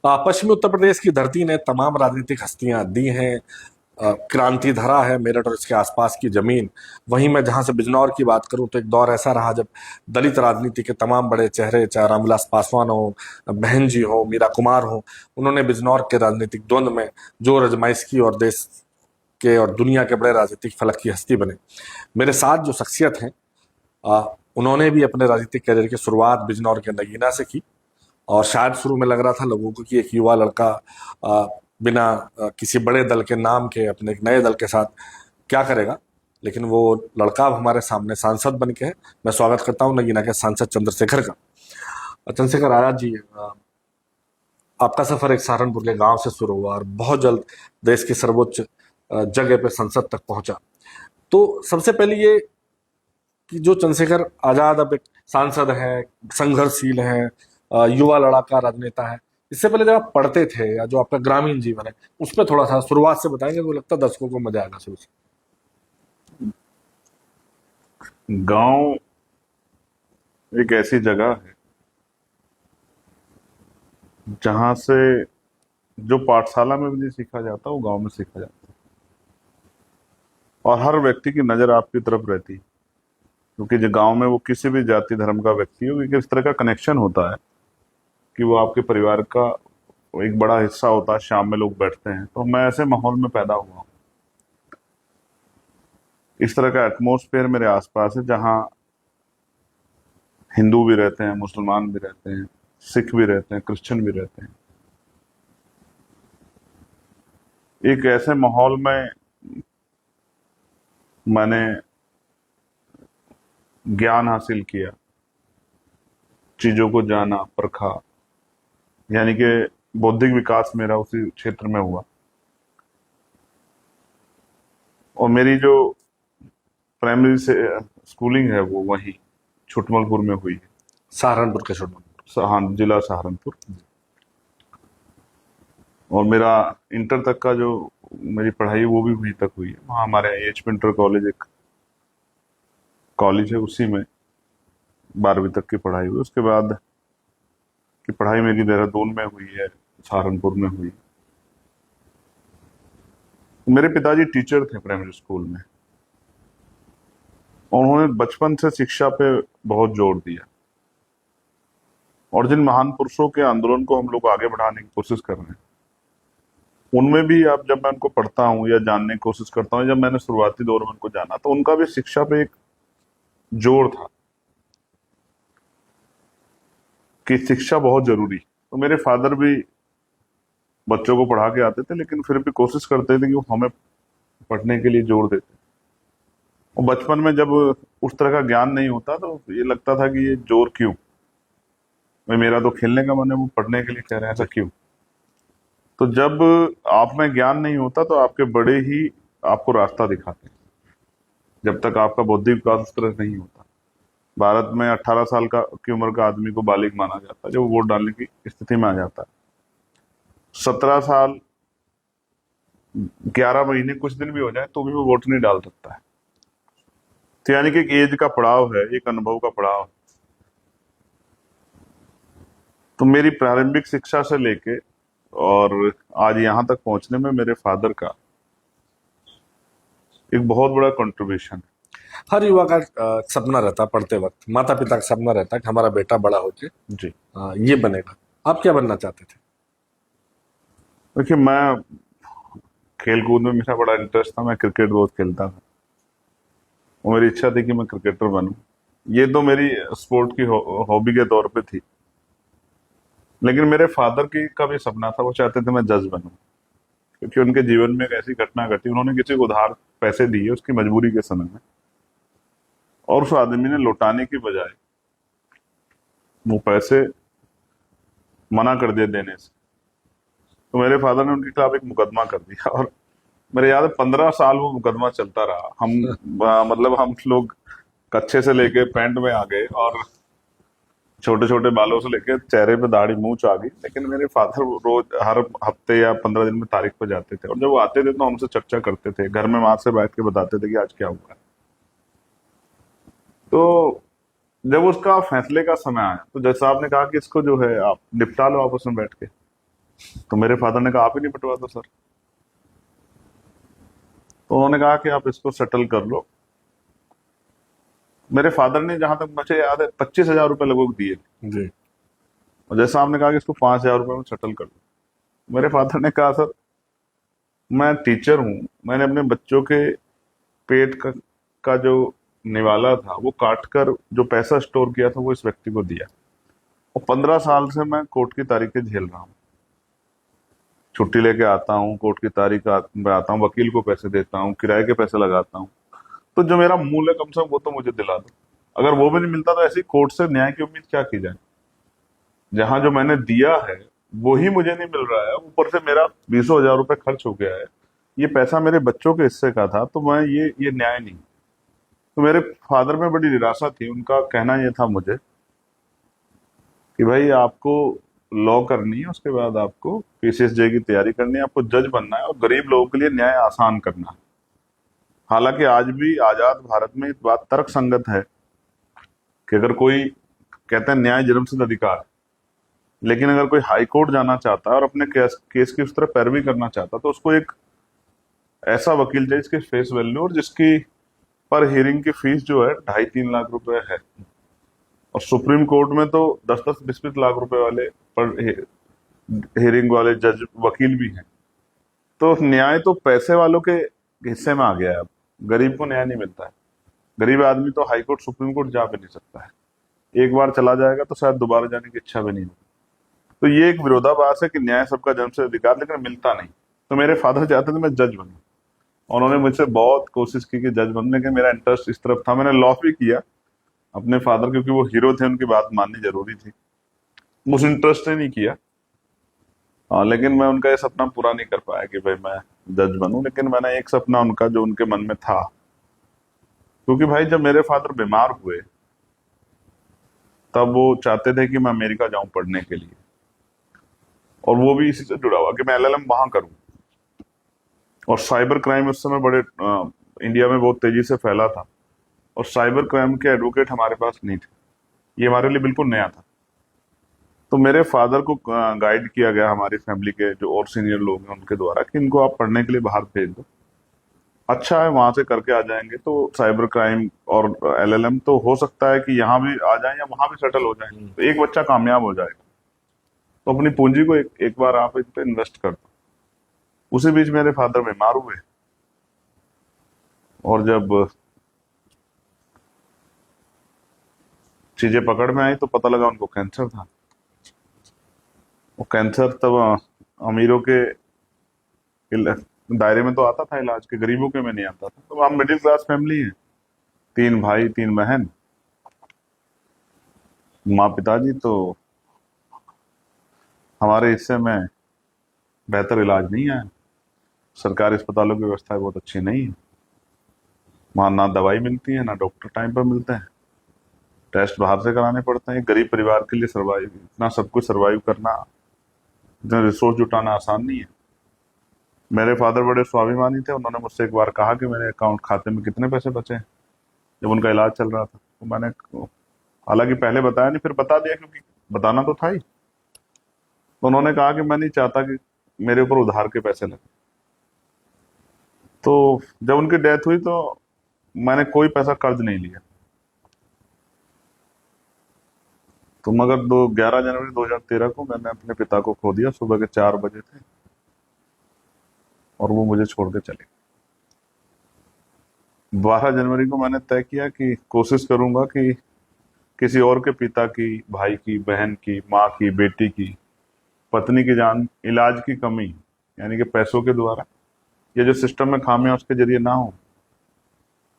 पश्चिमी उत्तर प्रदेश की धरती ने तमाम राजनीतिक हस्तियां दी हैं। क्रांति धरा है मेरठ और इसके आसपास की जमीन। वहीं मैं जहां से बिजनौर की बात करूं तो एक दौर ऐसा रहा जब दलित राजनीति के तमाम बड़े चेहरे, चाहे रामविलास पासवान हो, बहन जी हो, मीरा कुमार हो, उन्होंने बिजनौर के राजनीतिक द्वंद में जो आजमाइश की और देश के और दुनिया के बड़े राजनीतिक फलक की हस्ती बने। मेरे साथ जो शख्सियत हैं, उन्होंने भी अपने राजनीतिक करियर की शुरुआत बिजनौर के नगीना से की। और शायद शुरू में लग रहा था लोगों को कि एक युवा लड़का बिना किसी बड़े दल के नाम के अपने एक नए दल के साथ क्या करेगा, लेकिन वो लड़का अब हमारे सामने सांसद बन के है। मैं स्वागत करता हूं नगीना के सांसद चंद्रशेखर का। चंद्रशेखर आजाद जी, आपका सफर एक सहारनपुर के गांव से शुरू हुआ और बहुत जल्द देश की सर्वोच्च जगह पे संसद तक पहुंचा। तो सबसे पहले ये कि जो चंद्रशेखर आजाद अब एक सांसद है, संघर्षशील है, युवा लड़ाका राजनेता है, इससे पहले जब आप पढ़ते थे या जो आपका ग्रामीण जीवन है उस पर थोड़ा सा शुरुआत से बताएंगे तो लगता है दर्शकों को मजा आएगा शुरू से। गांव एक ऐसी जगह है जहां से जो पाठशाला में भी नहीं सीखा जाता वो गांव में सीखा जाता है। और हर व्यक्ति की नजर आपकी तरफ रहती है, क्योंकि जो गांव में वो किसी भी जाति धर्म का व्यक्ति हो, क्योंकि इस तरह का कनेक्शन होता है कि वो आपके परिवार का एक बड़ा हिस्सा होता है। शाम में लोग बैठते हैं, तो मैं ऐसे माहौल में पैदा हुआ हूँ। इस तरह का एटमोस्फेयर मेरे आसपास है जहाँ हिंदू भी रहते हैं, मुसलमान भी रहते हैं, सिख भी रहते हैं, क्रिश्चियन भी रहते हैं। एक ऐसे माहौल में मैंने ज्ञान हासिल किया, चीजों को जाना, परखा, यानी कि बौद्धिक विकास मेरा उसी क्षेत्र में हुआ। और मेरी जो प्राइमरी से स्कूलिंग है वो वहीं छुटमलपुर में हुई है। सहारनपुर के छोटे। हाँ, जिला सहारनपुर। और मेरा इंटर तक का जो मेरी पढ़ाई वो भी वहीं तक हुई है। वहाँ हमारे एच पिंटर कॉलेज एक कॉलेज है, उसी में 12वीं तक की पढ़ाई हुई। उसके बाद की पढ़ाई मेरी देहरादून में हुई है, सहारनपुर में हुई। मेरे पिताजी टीचर थे प्राइमरी स्कूल में, और उन्होंने बचपन से शिक्षा पे बहुत जोर दिया। और जिन महान पुरुषों के आंदोलन को हम लोग आगे बढ़ाने की कोशिश कर रहे हैं, उनमें भी अब जब मैं उनको पढ़ता हूँ या जानने की कोशिश करता हूँ, जब मैंने शुरुआती दौर में उनको जाना तो उनका भी शिक्षा पे एक जोर था कि शिक्षा बहुत जरूरी। तो मेरे फादर भी बच्चों को पढ़ा के आते थे, लेकिन फिर भी कोशिश करते थे कि वो हमें पढ़ने के लिए जोर देते। और बचपन में जब उस तरह का ज्ञान नहीं होता तो ये लगता था कि ये जोर क्यों, भाई मेरा तो खेलने का मन है, वो पढ़ने के लिए कह रहे हैं, ऐसा क्यों। तो जब आप में ज्ञान नहीं होता तो आपके बड़े ही आपको रास्ता दिखाते हैं, जब तक आपका बौद्धिक विकास उस तरह नहीं होता। भारत में 18 साल की उम्र का आदमी को बालिग माना जाता है जब वो वोट डालने की स्थिति में आ जाता है। 17 साल 11 महीने कुछ दिन भी हो जाए तो भी वो वोट नहीं डाल सकता है। तो यानी कि एक एज का पड़ाव है, एक अनुभव का पड़ाव है। तो मेरी प्रारंभिक शिक्षा से लेके और आज यहाँ तक पहुंचने में मेरे फादर का एक बहुत बड़ा कंट्रीब्यूशन है। हर युवा का सपना रहता है पढ़ते वक्त, माता पिता का सपना रहता है कि हमारा बेटा बड़ा होके जी, ये बनेगा। आप क्या बनना चाहते थे? देखिए, मैं खेल कूद में मेरा बड़ा इंटरेस्ट था। मैं क्रिकेट बहुत खेलता था और मेरी इच्छा थी कि मैं क्रिकेटर बनूं। ये तो मेरी स्पोर्ट की हॉबी के तौर पे थी। लेकिन मेरे फादर की का भी सपना था, वो चाहते थे मैं जज बनूं, क्योंकि उनके जीवन में एक ऐसी घटना घटी, उन्होंने किसी को उधार पैसे दिए उसकी मजबूरी के समय में, और उस आदमी ने लौटाने की बजाय वो पैसे मना कर दिए देने से। तो मेरे फादर ने उनके खिलाफ एक मुकदमा कर दिया, और मेरे याद है 15 साल वो मुकदमा चलता रहा। मतलब हम लोग कच्चे से लेके पैंट में आ गए और छोटे छोटे बालों से लेके चेहरे पे दाढ़ी मूंछ आ गई। लेकिन मेरे फादर रोज हर हफ्ते या 15 दिन में तारीख पे जाते थे, और जब वो आते थे तो हमसे चर्चा करते थे, घर में माँ से बैठ के बताते थे कि आज क्या हुआ है। तो जब उसका फैसले का समय आया तो जैसा आपने कहा कि इसको जो है आप निपटा लो आपस में बैठ के, तो मेरे फादर ने कहा आप ही नहीं पटवा दो सर। तो उन्होंने कहा कि आप इसको सेटल कर लो। मेरे फादर ने, जहां तक मुझे याद है, 25,000 रुपए लगभग दिए। जी। और जैसा आपने कहा कि इसको 5,000 रुपए में सेटल कर लो, मेरे फादर ने कहा सर मैं टीचर हूं, मैंने अपने बच्चों के पेट का जो निवाला था वो काट कर जो पैसा स्टोर किया था वो इस व्यक्ति को दिया। और 15 साल से मैं कोर्ट की तारीखें झेल रहा हूँ, छुट्टी लेके आता हूँ, कोर्ट की तारीख में आता हूँ, वकील को पैसे देता हूँ, किराए के पैसे लगाता हूँ। तो जो मेरा मूल है कम से कम वो तो मुझे दिला दो। अगर वो भी नहीं मिलता तो ऐसी कोर्ट से न्याय की उम्मीद क्या की जाए, जहां जो मैंने दिया है वो ही मुझे नहीं मिल रहा है, ऊपर से मेरा 20,000 रुपए खर्च हो गया है, ये पैसा मेरे बच्चों के हिस्से का था। तो मैं ये न्याय नहीं। तो मेरे फादर में बड़ी निराशा थी। उनका कहना यह था मुझे कि भाई आपको लॉ करनी है, उसके बाद आपको पीसीएसजे की तैयारी करनी है, आपको जज बनना है और गरीब लोगों के लिए न्याय आसान करना है। हालांकि आज भी आजाद भारत में एक बात तर्क संगत है कि अगर कोई, कहते हैं न्याय जन्मसिद्ध अधिकार है, लेकिन अगर कोई हाई कोर्ट जाना चाहता है और अपने केस की उस तरह पैरवी करना चाहता है तो उसको एक ऐसा वकील चाहिए जिसकी फेस वैल्यू और जिसकी पर हियरिंग की फीस जो है 2.5-3 लाख रुपए है। और सुप्रीम कोर्ट में तो 10-10, 20-20 लाख रुपए वाले पर हियरिंग वाले जज वकील भी हैं। तो न्याय तो पैसे वालों के हिस्से में आ गया है। अब गरीब को न्याय नहीं मिलता है। गरीब आदमी तो हाई कोर्ट सुप्रीम कोर्ट जा भी नहीं सकता है, एक बार चला जाएगा तो शायद दोबारा जाने की इच्छा भी नहीं होगी। तो ये एक विरोधाभास है कि न्याय सबका जन्मसिद्ध अधिकार, लेकिन मिलता नहीं। तो मेरे फादर चाहते थे मैं जज बनूं, उन्होंने मुझसे बहुत कोशिश की कि जज बनने के, मेरा इंटरेस्ट इस तरफ था। मैंने लॉ भी किया अपने फादर, क्योंकि वो हीरो थे, उनकी बात माननी जरूरी थी, मुझे इंटरेस्ट ही नहीं किया। लेकिन मैं उनका ये सपना पूरा नहीं कर पाया कि भाई मैं जज बनूं। लेकिन मैंने एक सपना उनका जो उनके मन में था, क्योंकि भाई जब मेरे फादर बीमार हुए तब वो चाहते थे कि मैं अमेरिका जाऊं पढ़ने के लिए, और वो भी इसी से जुड़ा हुआ कि मैं एलएलएम वहां करूं। और साइबर क्राइम उस समय बड़े इंडिया में बहुत तेजी से फैला था, और साइबर क्राइम के एडवोकेट हमारे पास नहीं थे, ये हमारे लिए बिल्कुल नया था। तो मेरे फादर को गाइड किया गया हमारी फैमिली के जो और सीनियर लोग हैं उनके द्वारा कि इनको आप पढ़ने के लिए बाहर भेज दो, अच्छा है वहां से करके आ जाएंगे तो साइबर क्राइम और एलएलएम तो हो सकता है कि यहाँ भी आ जाए या वहां भी सेटल हो जाए, तो एक बच्चा कामयाब हो जाएगा। तो अपनी पूंजी को एक बार आप इस पे इन्वेस्ट कर दो। उसी बीच मेरे फादर बीमार हुए, और जब चीजें पकड़ में आई तो पता लगा उनको कैंसर था। वो कैंसर तब अमीरों के दायरे में तो आता था इलाज के, गरीबों के में नहीं आता था। तो हम मिडिल क्लास फैमिली है, 3 भाई 3 बहन, माँ पिताजी, तो हमारे हिस्से में बेहतर इलाज नहीं है। सरकारी अस्पतालों की व्यवस्था बहुत अच्छी नहीं है, वहां ना दवाई मिलती है ना डॉक्टर टाइम पर मिलते हैं, टेस्ट बाहर से कराने पड़ते हैं। गरीब परिवार के लिए सर्वाइव, इतना सब कुछ सर्वाइव करना, इतना रिसोर्स जुटाना आसान नहीं है। मेरे फादर बड़े स्वाभिमानी थे, उन्होंने मुझसे एक बार कहा कि मेरे अकाउंट खाते में कितने पैसे बचे हैं, जब उनका इलाज चल रहा था। तो मैंने हालांकि पहले बताया नहीं, फिर बता दिया क्योंकि बताना तो था ही। तो उन्होंने कहा कि मैं नहीं चाहता कि मेरे ऊपर उधार के पैसे लगे। तो जब उनकी डेथ हुई तो मैंने कोई पैसा कर्ज नहीं लिया। तो मगर 11 जनवरी 2013 को मैंने अपने पिता को खो दिया, सुबह के 4 बजे थे, और वो मुझे छोड़ के चले। 12 जनवरी को मैंने तय किया कि कोशिश करूंगा कि किसी और के पिता की, भाई की, बहन की, माँ की, बेटी की, पत्नी की जान इलाज की कमी, यानी कि पैसों के द्वारा, ये जो सिस्टम में खामियां उसके जरिए ना हो।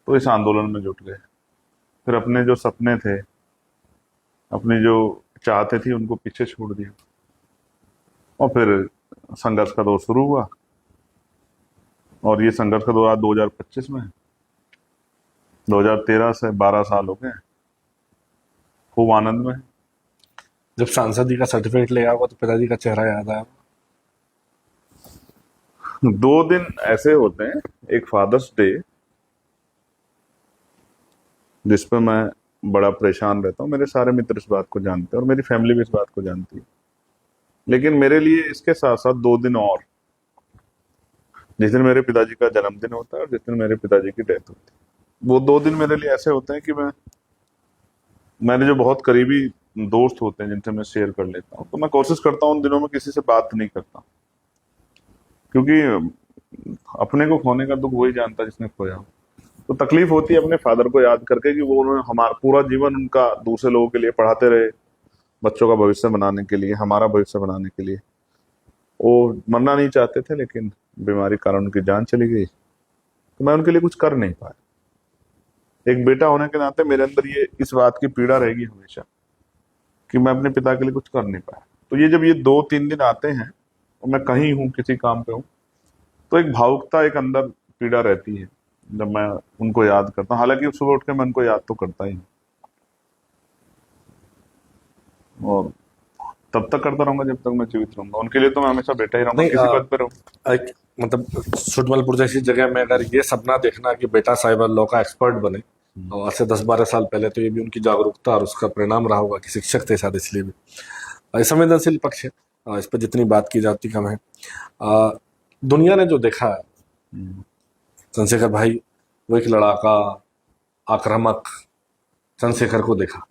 तो इस आंदोलन में जुट गए। फिर अपने जो सपने थे, अपनी जो चाहते थी, उनको पीछे छोड़ दिया, और फिर संघर्ष का दौर शुरू हुआ। और ये संघर्ष का दौर आज 2025 में है। 2013 से 12 साल हो गए, खूब आनंद में है। जब सांसद का सर्टिफिकेट ले आओगे तो पिताजी का चेहरा याद आया? 2 दिन ऐसे होते हैं, एक फादर्स डे जिसपे मैं बड़ा परेशान रहता हूँ, मेरे सारे मित्र इस बात को जानते हैं और मेरी फैमिली भी इस बात को जानती है लेकिन मेरे लिए इसके साथ साथ 2 दिन और, जिस दिन मेरे पिताजी का जन्मदिन होता है और जिस दिन मेरे पिताजी की डेथ होती है, वो 2 दिन मेरे लिए ऐसे होते हैं कि मेरे जो बहुत करीबी दोस्त होते हैं जिनसे मैं शेयर कर लेता हूँ, तो मैं कोशिश करता हूँ उन दिनों में किसी से बात नहीं करता, क्योंकि अपने को खोने का दुख वही जानता है जिसने खोया हो। तो तकलीफ होती है अपने फादर को याद करके कि वो उन्होंने हमारा पूरा जीवन उनका दूसरे लोगों के लिए पढ़ाते रहे, बच्चों का भविष्य बनाने के लिए, हमारा भविष्य बनाने के लिए। वो मरना नहीं चाहते थे, लेकिन बीमारी कारण उनकी जान चली गई, तो मैं उनके लिए कुछ कर नहीं पाया। एक बेटा होने के नाते मेरे अंदर ये इस बात की पीड़ा रहेगी हमेशा कि मैं अपने पिता के लिए कुछ कर नहीं पाया। तो ये जब ये 2-3 दिन आते हैं और मैं कहीं हूँ, किसी काम पे हूँ, तो एक भावुकता, एक अंदर पीड़ा रहती है जब मैं उनको याद करता हूँ। हालांकि सुबह उठ के मैं उनको याद तो करता ही हूँ, और तब तक करता रहूंगा जब तक मैं जीवित रहूंगा। उनके लिए तो मैं हमेशा बेटा ही रहूंगा, नहीं, किसी पद पे रहूँ। एक मतलब सुटमलपुर जैसी जगह में अगर ये सपना देखना कि बेटा साइबर लॉ का एक्सपर्ट बने, और आज से 10-12 साल पहले, तो ये भी उनकी जागरूकता और उसका परिणाम रहा होगा कि शिक्षक थे शायद, इसलिए भी संवेदनशील पक्ष है। इस पर जितनी बात की जाती कम है। दुनिया ने जो देखा है, चंद्रशेखर भाई, वो एक लड़ाका, आक्रामक चंद्रशेखर को देखा।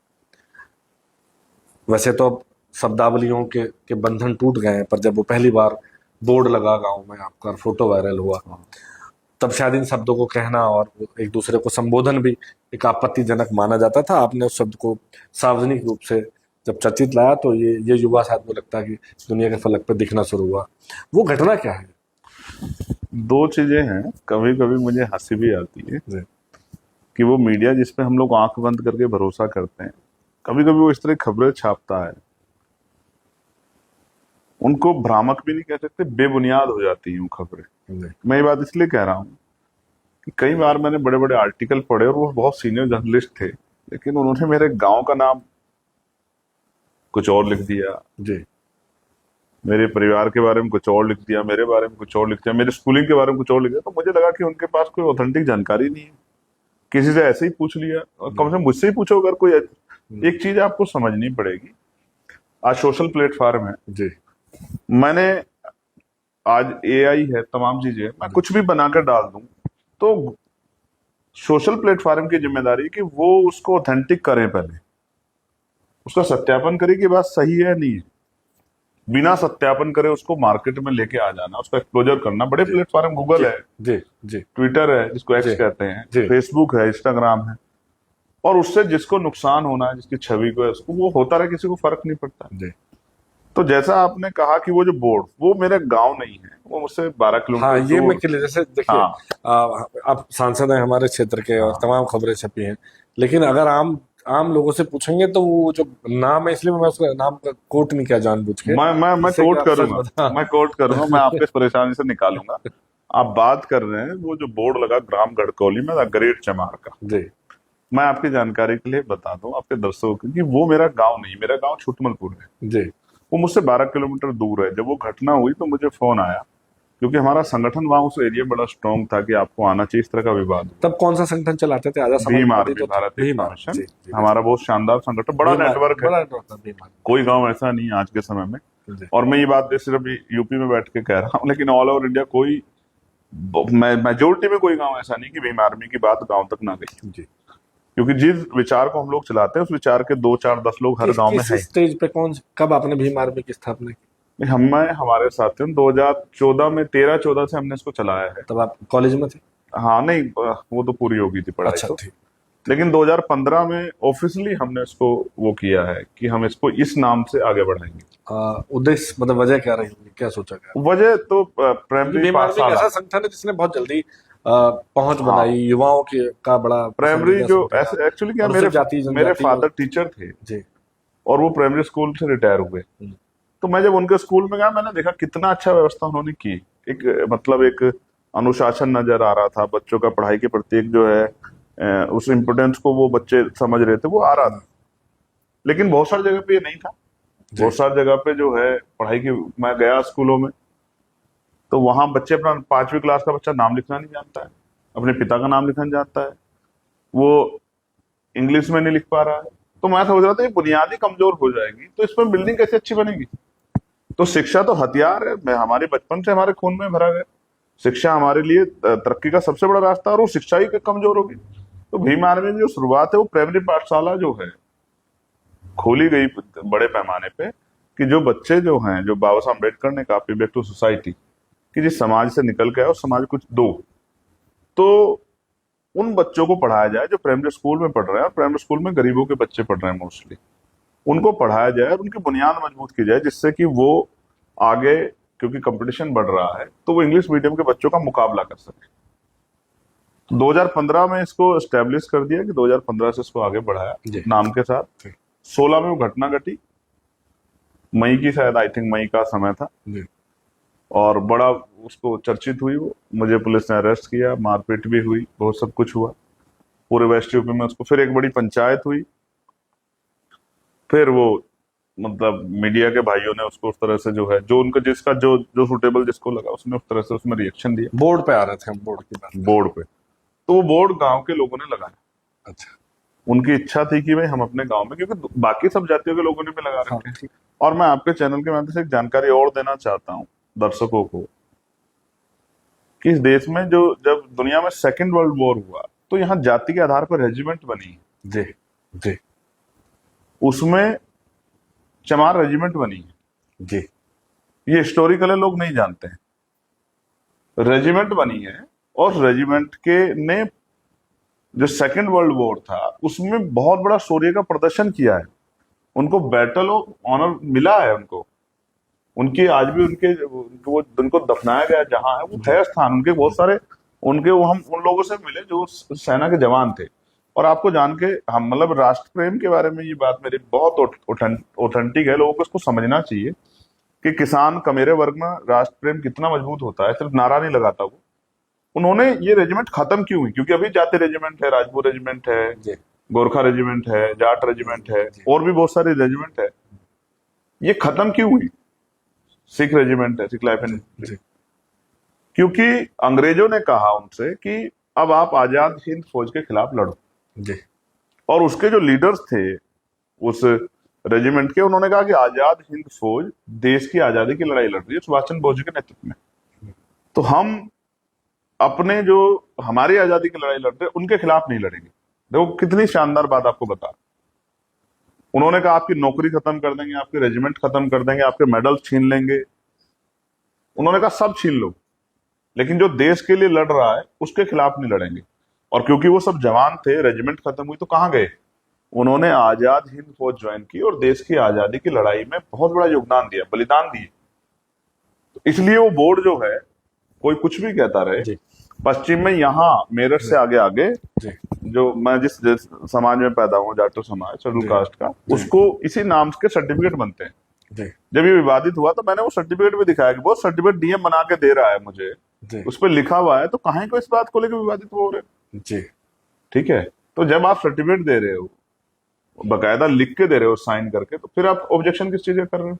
वैसे तो अब शब्दावलियों के बंधन टूट गए हैं, पर जब वो पहली बार बोर्ड लगा गांव में, आपका फोटो वायरल हुआ, तब शायद इन शब्दों को कहना और एक दूसरे को संबोधन भी एक आपत्तिजनक माना जाता था। आपने उस शब्द को सार्वजनिक रूप से जब चर्चित लाया, तो ये युवा शायद मुझे लगता है कि दुनिया के फलक पर दिखना शुरू हुआ। वो घटना क्या है? 2 चीजें हैं। कभी कभी मुझे हंसी भी आती है जी, कि वो मीडिया जिसपे हम लोग आंख बंद करके भरोसा करते हैं, कभी कभी वो इस तरह खबरें छापता है, उनको भ्रामक भी नहीं कह सकते, बेबुनियाद हो जाती हैं वो खबरें। जी, मैं ये बात इसलिए कह रहा हूँ कि कई बार मैंने बड़े बड़े आर्टिकल पढ़े और वो बहुत सीनियर जर्नलिस्ट थे, लेकिन उन्होंने मेरे गांव का नाम कुछ और लिख दिया, जी, मेरे परिवार के बारे में कुछ और लिख दिया, मेरे बारे में कुछ और लिख दिया, मेरे स्कूलिंग के बारे में कुछ और लिख दिया। तो मुझे लगा कि उनके पास कोई ऑथेंटिक जानकारी नहीं है, किसी से ऐसे ही पूछ लिया। और कम से कम मुझसे ही पूछो अगर कोई। एक चीज आपको समझनी पड़ेगी, आज सोशल प्लेटफॉर्म है, जी, मैंने आज एआई है, तमाम चीजें, मैं कुछ भी बनाकर डाल दूं, तो सोशल प्लेटफॉर्म की जिम्मेदारी है कि वो उसको ऑथेंटिक करें, पहले उसका सत्यापन करें कि बात सही है नहीं है। बिना सत्यापन करे उसको मार्केट में लेके आ जाना, उसका एक्सप्लोजर करना। बड़े प्लेटफॉर्म गूगल है, जी, जी, ट्विटर है जिसको एक्स जी, कहते हैं, जी, फेसबुक है, इंस्टाग्राम है, और उससे जिसको नुकसान होना है, जिसकी छवि को है, उसको वो होता रहे, किसी को फर्क नहीं पड़ता। जी। तो जैसा आपने कहा कि वो जो बोर्ड, वो मेरे गांव नहीं है, वो मुझसे 12 हाँ, किलोमीटर ये मैं दूर। क्लियर, जैसे देखिए, हाँ, आप सांसद हैं हमारे क्षेत्र के और हाँ। तमाम खबरें छपी हैं, लेकिन अगर आम आम लोगों से पूछेंगे तो वो जो नाम है, इसलिए मैं उसका नाम का कोट नहीं किया जानबूझ के, मैं जिससे कि कोट आप सच करूंगा, बता। मैं कोट करूंगा, मैं आपके इस परेशानी से निकालूंगा। आप बात कर रहे हैं वो जो बोर्ड लगा ग्राम गढ़कौली में, द ग्रेट चमार का। जी, मैं आपकी जानकारी के लिए बता दूं आपके दर्शकों को कि वो मेरा गांव नहीं, मेरा गांव छुटमलपुर है, जी। वो मुझसे 12 किलोमीटर दूर है। जब वो घटना हुई तो मुझे फोन आया, क्योंकि हमारा संगठन वहां उस एरिया बड़ा स्ट्रांग था कि आपको आना चाहिए। इस तरह का विवाद हुआ। तब कौन सा संगठन चलाते थे? आजाद भीम समाजवादी आर्मी, तो भारत भीम एकता आर्मी, मिशन, जी, जी, हमारा बहुत शानदार संगठन, बड़ा भीम आर्मी, नेटवर्क है, बड़ा नेटवर्क था भीम कोई गांव ऐसा नहीं है आज के समय में। आर्मी। जी, और मैं ये बात सिर्फ यूपी में बैठ के कह रहा हूँ, लेकिन ऑल ओवर इंडिया कोई मेजोरिटी में कोई गांव ऐसा नहीं कि भीम आर्मी की बात गांव तक ना गई। जी। क्योंकि जिस विचार को हम लोग चलाते हैं उस विचार के 2-4-10 लोग हर किस गांव में किस है। स्टेज पे, कब आपने भीम आर्मी की स्थापना की? हमें, हमारे साथियों, 2014 में, 13-14 से हमने इसको चलाया है। तब आप कॉलेज में थे? हाँ, नहीं, वो तो पूरी हो गई थी पढ़ाई अच्छा, तो। ठीक। लेकिन 2015 में ऑफिशियली हमने इसको वो किया है कि हम इसको इस नाम से आगे बढ़ाएंगे। उद्देश्य, मतलब वजह क्या रही होगी, क्या सोचा गया? वजह तो क्योंकि प्राइमरी भीम आर्मी एक पाठशाला, ऐसा संगठन है जिसने बहुत जल्दी पहुंच हाँ, बनाई, युवाओं की का बड़ा प्राइमरी पसंदीदा जो संगठन रहा, ऐसे एक्चुअली क्या, अनुसूचित जाति मेरे जनजाति फादर और टीचर थे जी। और वो प्राइमरी स्कूल से रिटायर हुए। तो मैं जब उनके स्कूल में गया, मैंने देखा कितना अच्छा व्यवस्था उन्होंने की। एक मतलब एक अनुशासन नजर आ रहा था, बच्चों का पढ़ाई के प्रति एक जो है उस इम्पोर्टेंस को वो बच्चे समझ रहे थे, वो आ रहा था। लेकिन बहुत सारी जगह पे ये नहीं था। जी, बहुत सारी जगह पे जो है पढ़ाई की, मैं गया स्कूलों में तो वहां बच्चे अपना 5वीं क्लास का बच्चा नाम लिखना नहीं जानता है, अपने पिता का नाम लिखना नहीं जानता है, वो इंग्लिश में नहीं लिख पा रहा है। तो मैं समझ रहा था ये बुनियादी कमजोर हो जाएगी तो इसमें बिल्डिंग कैसे अच्छी बनेगी। तो शिक्षा तो हथियार है, मैं हमारे बचपन से हमारे खून में भरा गया। शिक्षा हमारे लिए तरक्की का सबसे बड़ा रास्ता है, और वो शिक्षा ही कमजोर होगी तो भीम आर्मी में जो शुरुआत है वो प्राइमरी पाठशाला जो है खोली गई बड़े पैमाने पे, कि जो बच्चे जो हैं, जो बाबा साहब अम्बेडकर ने कहा पे बैक टू सोसाइटी, कि जिस समाज से निकल के आए और समाज कुछ दो, तो उन बच्चों को पढ़ाया जाए जो प्राइमरी स्कूल में पढ़ रहे हैं, और प्राइमरी स्कूल में गरीबों के बच्चे पढ़ रहे हैं मोस्टली, उनको पढ़ाया जाए और उनकी बुनियाद मजबूत की जाए, जिससे कि वो आगे, क्योंकि कंपटीशन बढ़ रहा है, तो वो इंग्लिश मीडियम के बच्चों का मुकाबला कर सके। तो 2015 में इसको एस्टेब्लिश कर दिया, कि 2015 से इसको आगे बढ़ाया नाम के साथ। 16 में वो घटना घटी, मई की, शायद आई थिंक मई का समय था, और बड़ा उसको चर्चित हुई वो, मुझे पुलिस ने अरेस्ट किया, मारपीट भी हुई, बहुत सब कुछ हुआ पूरे वेस्ट यूपी में उसको। फिर एक बड़ी पंचायत हुई, फिर वो मतलब मीडिया के भाइयों ने उसको उस तरह से जो है, जो उनका जिसका जो जो सुटेबल जिसको लगा, उसने उस तरह से उसमें रिएक्शन दिया। बोर्ड पे आ रहे थे हम, बोर्ड की बात। बोर्ड पे, तो वो बोर्ड गांव के लोगों ने लगाया। अच्छा, उनकी इच्छा थी कि भाई हम अपने गांव में, क्योंकि बाकी सब जातियों के लोगों ने भी लगा रखे हैं। और मैं आपके चैनल के माध्यम से एक जानकारी और देना चाहता हूँ दर्शकों को, कि इस देश में जो, जब दुनिया में सेकेंड वर्ल्ड वॉर हुआ, तो यहाँ जाति के आधार पर रेजिमेंट बनी है। जी जी उसमें चमार रेजिमेंट बनी है जी। ये हिस्टोरिकली लोग नहीं जानते हैं। रेजिमेंट बनी है, और रेजिमेंट के ने जो सेकेंड वर्ल्ड वॉर था उसमें बहुत बड़ा शौर्य का प्रदर्शन किया है। उनको बैटल ऑफ ऑनर मिला है उनको। उनकी आज भी उनको दफनाया गया जहां है, वो है स्थान उनके बहुत सारे, उनके वो हम उन लोगों से मिले जो सेना के जवान थे। और आपको जान के हम, मतलब राष्ट्र प्रेम के बारे में ये बात मेरी बहुत ऑथेंटिक है, लोगों को इसको समझना चाहिए कि किसान कमेरे वर्ग में राष्ट्र प्रेम कितना मजबूत होता है, सिर्फ नारा नहीं लगाता वो। उन्होंने ये रेजिमेंट खत्म क्यों हुई, क्योंकि अभी जाति रेजिमेंट है, राजपूत रेजिमेंट है, गोरखा रेजिमेंट है, जाट रेजिमेंट है, और भी बहुत सारे रेजिमेंट है। ये खत्म क्यों हुई? सिख रेजिमेंट है, सिख लाइफ एंड, क्योंकि अंग्रेजों ने कहा उनसे कि अब आप आजाद हिंद फौज के खिलाफ लड़ो। और उसके जो लीडर्स थे उस रेजिमेंट के, उन्होंने कहा कि आजाद हिंद फौज देश की आजादी की लड़ाई लड़ रही है सुभाष चंद्र बोस जी के नेतृत्व में, तो हम अपने जो हमारी आजादी की लड़ाई लड़ रहे हैं उनके खिलाफ नहीं लड़ेंगे। देखो कितनी शानदार बात आपको बता। उन्होंने कहा आपकी नौकरी खत्म कर देंगे, आपके रेजिमेंट खत्म कर देंगे, आपके मेडल छीन लेंगे। उन्होंने कहा सब छीन लो, लेकिन जो देश के लिए लड़ रहा है उसके खिलाफ नहीं लड़ेंगे। और क्योंकि वो सब जवान थे, रेजिमेंट खत्म हुई, तो कहाँ गए? उन्होंने आजाद हिंद फौज ज्वाइन की और देश की आजादी की लड़ाई में बहुत बड़ा योगदान दिया, बलिदान दिए। तो इसलिए वो बोर्ड जो है, कोई कुछ भी कहता रहे, पश्चिम में यहाँ मेरठ से आगे आगे जो मैं जिस समाज में पैदा हुआ, जाटो समाज, शेड्यूल कास्ट का, उसको इसी नाम के सर्टिफिकेट बनते हैं। जब ये विवादित हुआ तो मैंने वो सर्टिफिकेट भी दिखाया कि बहुत सर्टिफिकेट डीएम बना के दे रहा है मुझे, उस पर लिखा हुआ है, तो कहीं को इस बात को लेकर विवादित हो रहे जी। ठीक है, तो जब आप सर्टिफिकेट दे रहे हो, बकायदा लिख के दे रहे हो साइन करके, तो फिर आप ऑब्जेक्शन किस चीज कर रहे हो?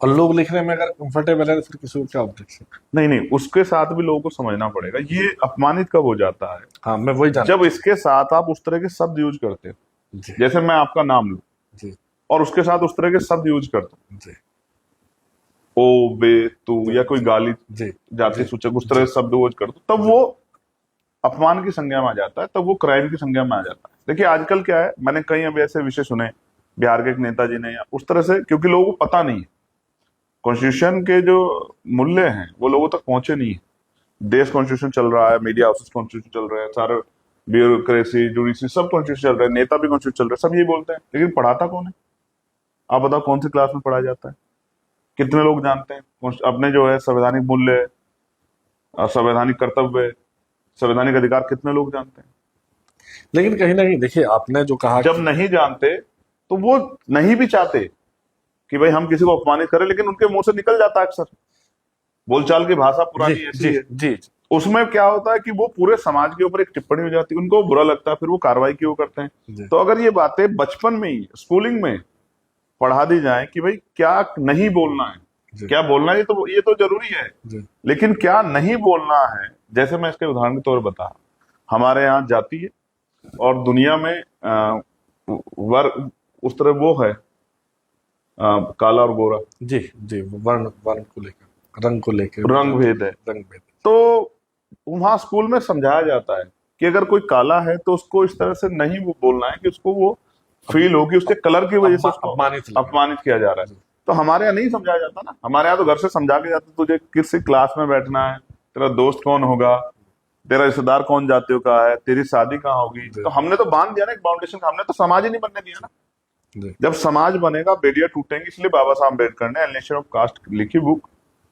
और लोग लिखने में अगर कंफर्टेबल है तो फिर किसी को क्या ऑब्जेक्शन? नहीं, उसके साथ भी लोगों को समझना पड़ेगा। ये अपमानित कब हो जाता है? हाँ, मैं वही जानता जब इसके साथ आप उस तरह के शब्द यूज करते हो, जैसे मैं आपका नाम लूं और उसके साथ उस तरह के शब्द यूज करता हूं, ओ बे तू, या कोई गाली जाति सूचक उस तरह के शब्द यूज करता हूं, तब वो अपमान की संज्ञा में आ जाता है, तब वो क्राइम की संज्ञा में आ जाता है। देखिए आजकल क्या है, मैंने कई अभी ऐसे विषय सुने, बिहार के एक नेताजी ने, या उस तरह से, क्योंकि लोगों को पता नहीं है कॉन्स्टिट्यूशन के जो मूल्य हैं वो लोगों तक पहुंचे नहीं है। देश कॉन्स्टिट्यूशन चल रहा है, मीडिया हाउसेस कॉन्स्टिट्यूशन चल रहे हैं, सारे ब्यूरोक्रेसी, जुडिशरी सब कॉन्स्टिट्यूशन चल रहे हैं, नेता भी कॉन्स्टिट्यूशन चल रहे हैं, सब यही बोलते हैं, लेकिन पढ़ाता कौन है? आप बताओ कौन सी क्लास में पढ़ाया जाता है? कितने लोग जानते हैं अपने जो है संवैधानिक मूल्य, संवैधानिक कर्तव्य, संवैधानिक अधिकार, कितने लोग जानते हैं? लेकिन कहीं ना कहीं देखिए, आपने जो कहा, जब नहीं जानते तो वो नहीं भी चाहते कि भाई हम किसी को अपमानित करें, लेकिन उनके मुंह से निकल जाता है अक्सर। बोलचाल की भाषा पुरानी ऐसी है जी। उसमें क्या होता है कि वो पूरे समाज के ऊपर एक टिप्पणी हो जाती है, उनको बुरा लगता है, फिर वो कार्रवाई की वो करते हैं। तो अगर ये बातें बचपन में ही स्कूलिंग में पढ़ा दी जाए कि भाई क्या नहीं बोलना है, क्या बोलना है, तो ये तो जरूरी है, लेकिन क्या नहीं बोलना है। जैसे मैं इसके उदाहरण के तौर पर बता, हमारे यहाँ जाति है और दुनिया में वर्ग उस तरह वो है, काला और गोरा, जी जी, वर्ण वर्ण को लेकर, रंग को लेकर, रंग भेद है। रंग भेद। तो वहां स्कूल में समझाया जाता है कि अगर कोई काला है तो उसको इस तरह से नहीं वो बोलना है कि उसको वो फील हो कि उसके कलर की वजह से उसको अपमानित लगे। अपमानित किया जा रहा है। तो हमारे यहाँ नहीं समझाया जाता ना, हमारे यहाँ तो घर से समझा के जाते तुझे किस क्लास में बैठना है, तेरा दोस्त कौन होगा, तेरा रिश्तेदार कौन जातियों का है, तेरी शादी कहाँ होगी। तो हमने तो बांध दिया ना एक बाउंडेशन, हमने तो समाज ही नहीं बनने दिया ना। जी जब समाज बनेगा बेड़ियां टूटेंगी, इसलिए बाबा साहब अम्बेडकर ने एलिनेशन ऑफ कास्ट लिखी बुक,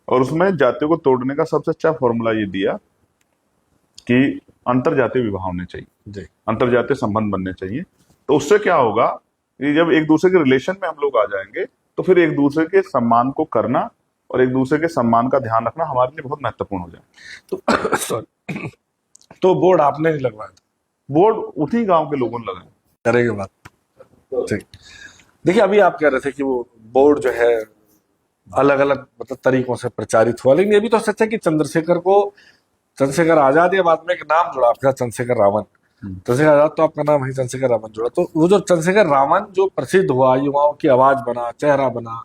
और उसमें जातियों को तोड़ने का सबसे अच्छा फॉर्मूला ये दिया कि अंतर जातीय विवाह होने चाहिए, जी अंतर जातीय संबंध बनने चाहिए। तो उससे क्या होगा कि जब एक दूसरे के रिलेशन में हम लोग आ जाएंगे तो फिर एक दूसरे के सम्मान को करना और एक दूसरे के सम्मान का ध्यान रखना हमारे लिए बहुत महत्वपूर्ण हो जाए। तो सॉरी, तो बोर्ड आपने नहीं लगवाया था? बोर्ड उसी गांव के लोगों ने लगाया। करेंगे बात। ठीक, देखिए अभी आप कह रहे थे कि वो बोर्ड जो है अलग अलग मतलब तरीकों से प्रचारित हुआ, लेकिन ये भी तो सच है कि चंद्रशेखर आजाद या बाद में एक नाम जुड़ा आपका चंद्रशेखर रावण। चंद्रशेखर आजाद तो आपका नाम है, चंद्रशेखर रावण जुड़ा, तो वो जो चंद्रशेखर रावण जो प्रसिद्ध हुआ, युवाओं की आवाज बना, चेहरा बना,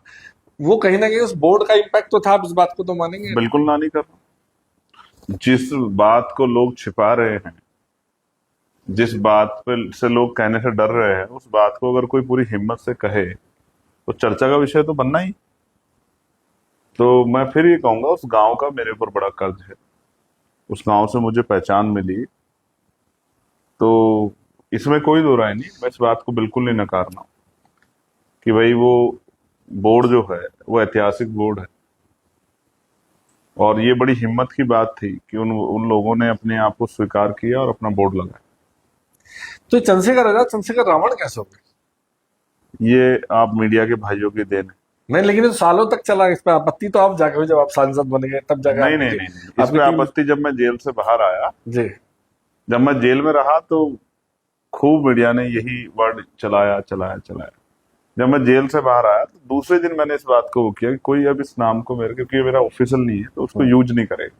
वो कहीं ना कहीं उस बोर्ड का इम्पैक्ट तो था, आप इस बात को तो मानेंगे? बिल्कुल ना नहीं कर रहा। जिस बात को लोग छिपा रहे हैं, जिस बात पे से लोग कहने से डर रहे हैं, उस बात को अगर कोई पूरी हिम्मत से कहे तो चर्चा का विषय तो बनना ही। तो मैं फिर ये कहूंगा, उस गांव का मेरे ऊपर बड़ा कर्ज है, उस गांव से मुझे पहचान मिली, तो इसमें कोई दो राय नहीं। मैं इस बात को बिल्कुल नहीं नकार रहा हूं कि भाई वो बोर्ड जो है वो ऐतिहासिक बोर्ड है, और ये बड़ी हिम्मत की बात थी कि उन लोगों ने अपने आप को स्वीकार किया और अपना बोर्ड लगाया। तो चंद्रशेखर आजाद चंद्रशेखर रावण कैसे हो गए? ये आप मीडिया के भाइयों की देन है। नहीं, लेकिन ये तो सालों तक चला, इस पे आपत्ति तो आप जाके हुई जब आप सांसद बन गए, तब जाके नहीं नहीं नहीं, नहीं। इसमें आपत्ति जब मैं जेल से बाहर आया, जी जब मैं जेल में रहा तो खूब मीडिया ने यही वर्ड चलाया चलाया चलाया। जब मैं जेल से बाहर आया तो दूसरे दिन मैंने इस बात को वो किया कि कोई अब इस नाम को मेरे, क्योंकि ये मेरा ऑफिशियल नहीं है, तो उसको यूज नहीं करेगा।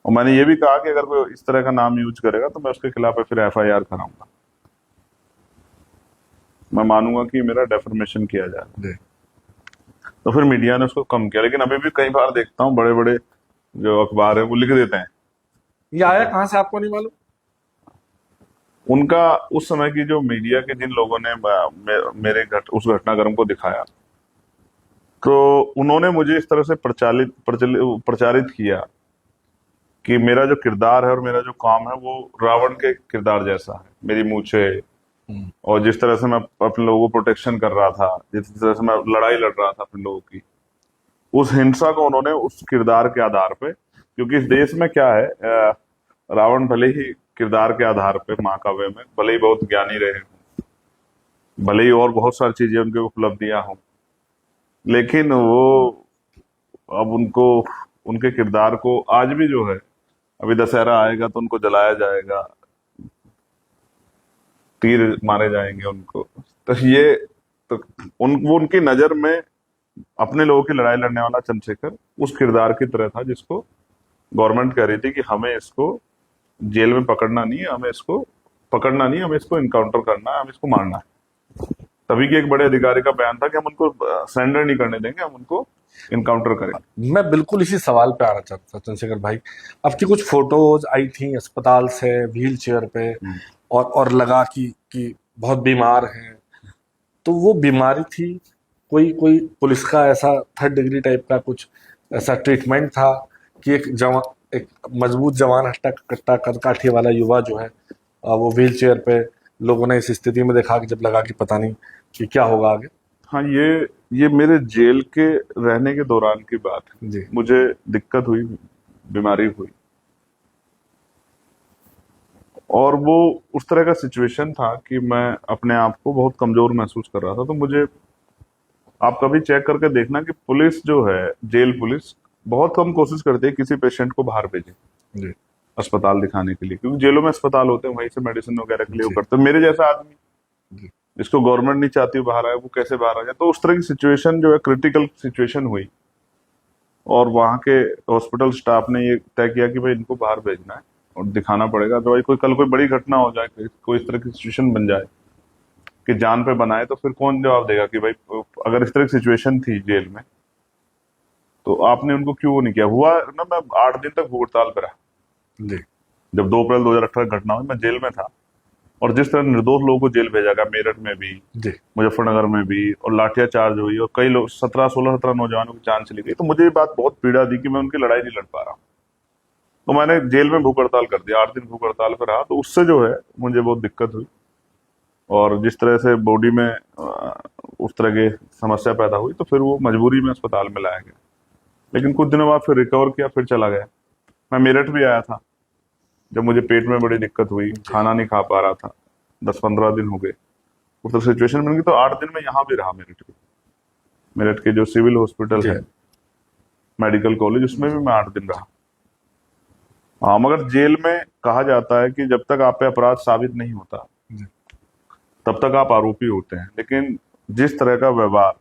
और मैंने ये भी कहा कि अगर कोई इस तरह का नाम यूज करेगा तो मैं उसके खिलाफ फिर FIR कराऊंगा, मैं मानूंगा कि मेरा डेफर्मेशन किया जा रहा है। जी। तो फिर मीडिया ने उसको कम किया, लेकिन अभी भी कई बार देखता हूँ बड़े बड़े जो अखबार है वो लिख देते हैं। ये आया कहाँ से आपको नहीं मालूम? उनका उस समय की जो मीडिया के जिन लोगों ने मेरे उस घटनाक्रम को दिखाया, तो उन्होंने मुझे इस तरह से प्रचारित किया कि मेरा जो किरदार है और मेरा जो काम है वो रावण के किरदार जैसा है। मेरी मूछे और जिस तरह से मैं अपने लोगों को प्रोटेक्शन कर रहा था, जिस तरह से मैं लड़ाई लड़ रहा था अपने लोगों की, उस हिंसा को उन्होंने उस किरदार के आधार पे, क्योंकि इस देश में क्या है, रावण भले ही किरदार के आधार पे महाकाव्य में भले ही बहुत ज्ञानी रहे हों, भले ही और बहुत सारी चीजें उनके उपलब्धियां हों, लेकिन वो अब उनको उनके किरदार को आज भी जो है, अभी दशहरा आएगा तो उनको जलाया जाएगा, तीर मारे जाएंगे उनको। तो ये तो वो उनकी नजर में अपने लोगों की लड़ाई लड़ने वाला चंद्रशेखर उस किरदार की तरह था जिसको गवर्नमेंट कह रही थी कि हमें इसको जेल में पकड़ना नहीं है, हमें इसको पकड़ना नहीं, हमें इसको इनकाउंटर करना है, हमें इसको मारना है। तभी के एक बड़े अधिकारी का बयान था कि हम उनको सरेंडर नहीं करने देंगे, हम उनको इनकाउंटर करेंगे। मैं बिल्कुल इसी सवाल पे आना चाहता था चंद्रशेखर भाई। आपकी कुछ फोटोज आई थी अस्पताल से व्हील चेयर पे, और लगा कि बहुत बीमार हैं, तो वो बीमारी थी, कोई कोई पुलिस का ऐसा 3rd डिग्री टाइप का कुछ ऐसा ट्रीटमेंट था कि एक मजबूत जवान हट्टा कट्टा काठी वाला युवा जो है वो व्हील चेयर पे, लोगों ने इस स्थिति में देखा कि जब लगा कि पता नहीं कि क्या होगा आगे? हाँ, ये मेरे जेल के रहने के दौरान की बात है जी। मुझे दिक्कत हुई, बीमारी हुई, और वो उस तरह का सिचुएशन था कि मैं अपने आप को बहुत कमजोर महसूस कर रहा था। तो मुझे, आप कभी चेक करके देखना कि पुलिस जो है, जेल पुलिस बहुत कम कोशिश करती है किसी पेशेंट को बाहर भेजे जी अस्पताल दिखाने के लिए, क्योंकि जेलों में अस्पताल होते हैं, वहीं से मेडिसिन वगैरह के लिए वो करते हैं। मेरे जैसा आदमी जिसको गवर्नमेंट नहीं चाहती बाहर आए, वो कैसे बाहर आ जाए? तो उस तरह की सिचुएशन जो है, क्रिटिकल सिचुएशन हुई, और वहां के हॉस्पिटल स्टाफ ने ये तय किया कि भाई इनको बाहर भेजना है और दिखाना पड़ेगा, तो भाई कल कोई बड़ी घटना हो जाए, कोई इस तरह की सिचुएशन बन जाए कि जान पे बनाए, तो फिर कौन जवाब देगा कि भाई अगर इस तरह की सिचुएशन थी जेल में तो आपने उनको क्यों वो नहीं किया। हुआ ना, मैं 8 दिन तक भूख हड़ताल पे रहा। जी जब 2 अप्रैल 2018 घटना हुई, मैं जेल में था, और जिस तरह निर्दोष लोगों को जेल भेजा गया, मेरठ में भी, जी मुजफ्फरनगर में भी, और लाठियां चार्ज हुई और कई लोग 17 नौजवानों की जान चली गई, तो मुझे ये बात बहुत पीड़ा दी कि मैं उनकी लड़ाई नहीं लड़ पा रहा हूं। तो मैंने जेल में भूख हड़ताल कर दिया, 8 दिन भूख हड़ताल पर रहा, तो उससे जो है मुझे बहुत दिक्कत हुई, और जिस तरह से बॉडी में उस तरह की समस्या पैदा हुई, तो फिर वो मजबूरी में अस्पताल में लाया गया। लेकिन कुछ दिनों बाद फिर रिकवर किया, फिर चला गया। मैं मेरठ भी आया था जब मुझे पेट में बड़ी दिक्कत हुई, खाना नहीं खा पा रहा था, 10-15 दिन हो गए, उस तरह सिचुएशन बन गई, तो 8 दिन में यहाँ भी रहा मेरठ में। मेरठ के जो सिविल हॉस्पिटल जी है, मेडिकल कॉलेज, उसमें भी मैं 8 दिन रहा। हाँ, मगर जेल में कहा जाता है कि जब तक आप पे अपराध साबित नहीं होता जी तब तक आप आरोपी होते हैं। लेकिन जिस तरह का व्यवहार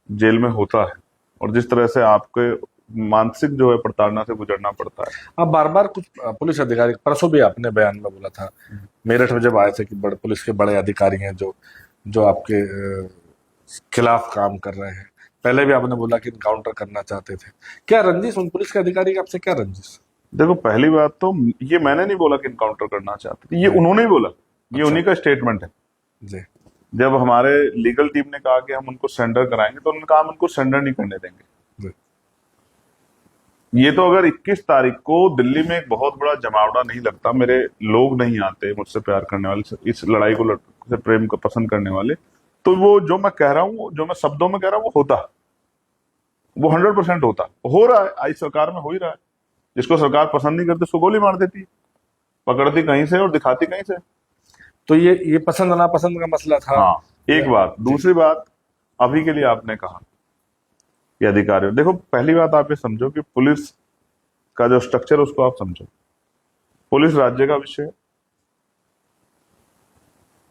जेल में होता है और जिस तरह से आपके मानसिक जो है प्रताड़ना से गुजरना पड़ता है। अब बार बार कुछ पुलिस अधिकारी, परसों भी आपने बयान में बोला था मेरठ में जब आए थे कि बड़े पुलिस के बड़े अधिकारी हैं जो जो आपके खिलाफ काम कर रहे हैं। पहले भी आपने बोला कि इनकाउंटर करना चाहते थे। क्या रंजिश उन पुलिस के अधिकारी की आपसे, क्या रंजिश? देखो, पहली बात तो ये मैंने नहीं बोला कि इनकाउंटर करना चाहते थे, ये उन्होंने ही बोला, ये अच्छा। उन्हीं का स्टेटमेंट है। जी जब हमारे लीगल टीम ने कहा कि हम उनको सरेंडर कराएंगे, तो उन्होंने कहा हम उनको सरेंडर नहीं करने देंगे। जी ये तो अगर 21 तारीख को दिल्ली में एक बहुत बड़ा जमावड़ा नहीं लगता, मेरे लोग नहीं आते मुझसे प्यार करने वाले, इस लड़ाई को से प्रेम को पसंद करने वाले, तो वो जो मैं कह रहा हूँ, जो मैं शब्दों में कह रहा हूँ, वो होता, वो 100% होता, हो रहा है। आई सरकार में हो ही रहा है। जिसको सरकार पसंद नहीं करती उसको गोली मार देती है, पकड़ती कहीं से और दिखाती कहीं से। तो ये पसंद नापसंद का मसला था। हाँ, एक बात। दूसरी बात, अभी के लिए आपने कहा कि अधिकारियों, देखो पहली बात आप ये समझो कि पुलिस का जो स्ट्रक्चर है उसको आप समझो। पुलिस राज्य का विषय है,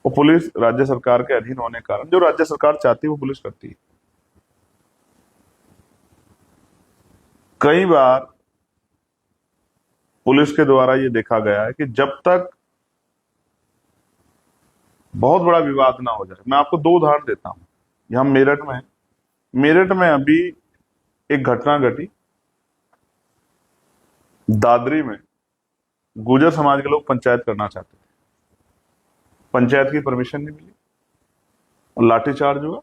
और पुलिस राज्य सरकार के अधीन होने के कारण जो राज्य सरकार चाहती है वो पुलिस करती है। कई बार पुलिस के द्वारा ये देखा गया है कि जब तक बहुत बड़ा विवाद ना हो जाए, मैं आपको 2 उदाहरण देता हूं। यहां मेरठ में अभी एक घटना घटी, दादरी में गुर्जर समाज के लोग पंचायत करना चाहते थे, पंचायत की परमिशन नहीं मिली और लाठीचार्ज हुआ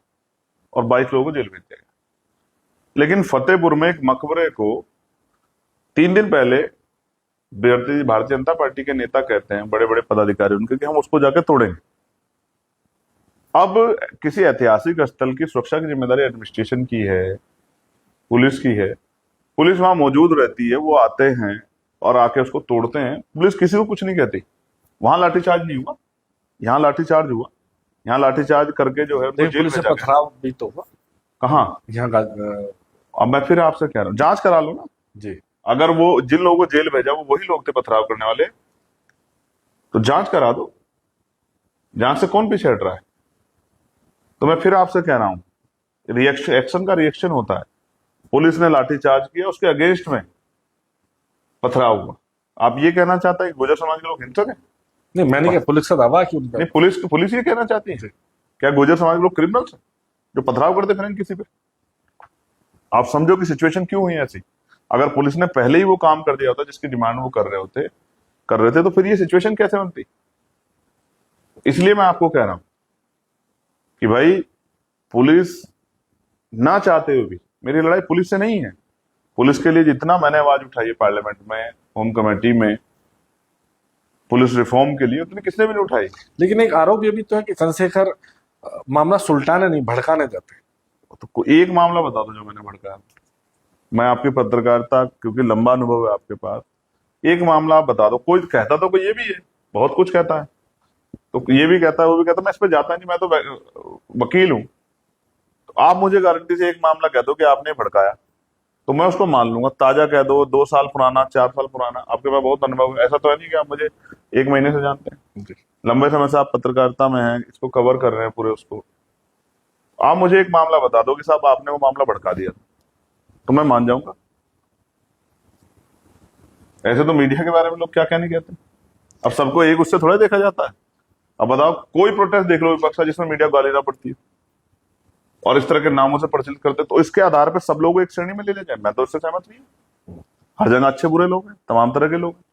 और 22 लोगों को जेल भेज दिया गया। लेकिन फतेहपुर में एक मकबरे को 3 दिन पहले भारतीय जनता पार्टी के नेता कहते हैं, बड़े बड़े पदाधिकारी उनके, कि हम उसको जाके तोड़ेंगे। अब किसी ऐतिहासिक स्थल की सुरक्षा की जिम्मेदारी एडमिनिस्ट्रेशन की है, पुलिस की है। पुलिस वहां मौजूद रहती है, वो आते हैं और आके उसको तोड़ते हैं, पुलिस किसी को कुछ नहीं कहती। वहां लाठीचार्ज नहीं हुआ, यहाँ लाठीचार्ज हुआ। यहाँ लाठीचार्ज करके जो है उनको जेल पुलिस से भेजा गया। पथराव भी तो हुआ कहाँ? यहाँ अब मैं फिर आपसे कह रहा हूँ, जांच करा लो ना। जी अगर वो जिन लोगों को जेल भेजा वो वही लोग थे पथराव करने वाले, तो जांच करा दो। जांच से कौन पीछे हट रहा है? तो मैं फिर आपसे कह रहा हूं, रिएक्शन, एक्शन का रिएक्शन होता है। पुलिस ने लाठीचार्ज किया, उसके अगेंस्ट में पथराव हुआ। आप ये कहना चाहते हैं कि गुर्जर समाज के लोग हिंसक हैं? नहीं, मैंने क्या पुलिस का दावा कि उनका नहीं, पुलिस ये कहना चाहती है क्या गुर्जर समाज के लोग क्रिमिनल्स हैं जो पथराव करते फिरेंगे किसी पे? आप समझो कि सिचुएशन क्यों हुई ऐसी। अगर पुलिस ने पहले ही वो काम कर दिया होता जिसकी डिमांड वो कर रहे थे, तो फिर ये सिचुएशन कैसे बनती? इसलिए मैं आपको कह रहा हूं कि भाई, पुलिस ना चाहते हुए भी, मेरी लड़ाई पुलिस से नहीं है। पुलिस के लिए जितना मैंने आवाज उठाई है पार्लियामेंट में, होम कमेटी में, पुलिस रिफॉर्म के लिए, उतनी किसने भी नहीं उठाई। लेकिन एक आरोप ये भी तो है कि चंद्रशेखर मामला सुलटाने नहीं, भड़काने जाते। तो एक मामला बता दो जो मैंने भड़काया। मैं आपकी पत्रकारिता, क्योंकि लंबा अनुभव है आपके पास, एक मामला आप बता दो। कोई कहता तो कोई ये भी है, बहुत कुछ कहता है, तो ये भी कहता है, वो भी कहता है, मैं इस पे जाता नहीं, मैं तो वकील हूं। तो आप मुझे गारंटी से एक मामला कह दो कि आपने भड़काया, तो मैं उसको मान लूंगा। ताजा कह दो, 2 साल पुराना, 4 साल पुराना, आपके पास बहुत अनुभव है। ऐसा तो है नहीं कि आप मुझे 1 महीने से जानते हैं, लंबे समय से आप पत्रकारिता में हैं, इसको कवर कर रहे हैं पूरे उसको। आप मुझे एक मामला बता दो कि साहब आपने वो मामला भड़का दिया, तो मैं मान जाऊंगा। ऐसे तो मीडिया के बारे में लोग क्या क्या नहीं कहते। अब सबको एक उससे थोड़ा देखा जाता है। अब बताओ, कोई प्रोटेस्ट देख लो विपक्ष का जिसमें मीडिया गाली ना पड़ती है और इस तरह के नामों से प्रचलित करते, तो इसके आधार पर सब लोग एक श्रेणी में ले जाए, मैं तो इससे सहमत नहीं हूँ। हर जगह अच्छे बुरे लोग हैं, तमाम तरह के लोग हैं।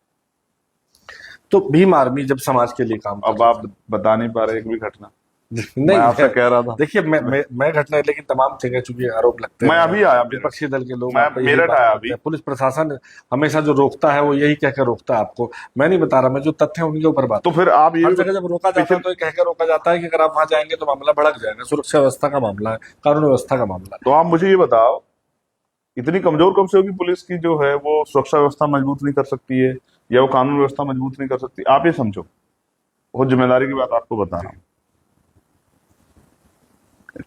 तो भीम आर्मी जब समाज के लिए काम अब आप बता नहीं पा रहे एक भी घटना। नहीं, मैं आपसे कह रहा था, देखिए मैं घटना, लेकिन तमाम जगह चूंकि आरोप लगते हैं, मैं अभी आया विपक्षी दल के लोग, मैं आप यही मेरठ बात आया करते अभी। हैं। पुलिस प्रशासन हमेशा जो रोकता है वो यही कहकर रोकता है आपको, मैं नहीं बता रहा, मैं जो तथ्य है उनके ऊपर बात। तो फिर आप हर जगह जब रोका जाता है तो ये कहकर रोका जाता है कि अगर आप वहां जाएंगे तो मामला भड़क जाएगा, सुरक्षा व्यवस्था का मामला है, कानून व्यवस्था का मामला है। तो आप मुझे ये बताओ, इतनी कमजोर कब से होगी पुलिस की जो है वो सुरक्षा व्यवस्था मजबूत नहीं कर सकती है या वो कानून व्यवस्था मजबूत नहीं कर सकती? आप ये समझो, बहुत जिम्मेदारी की बात आपको बता रहा हूं।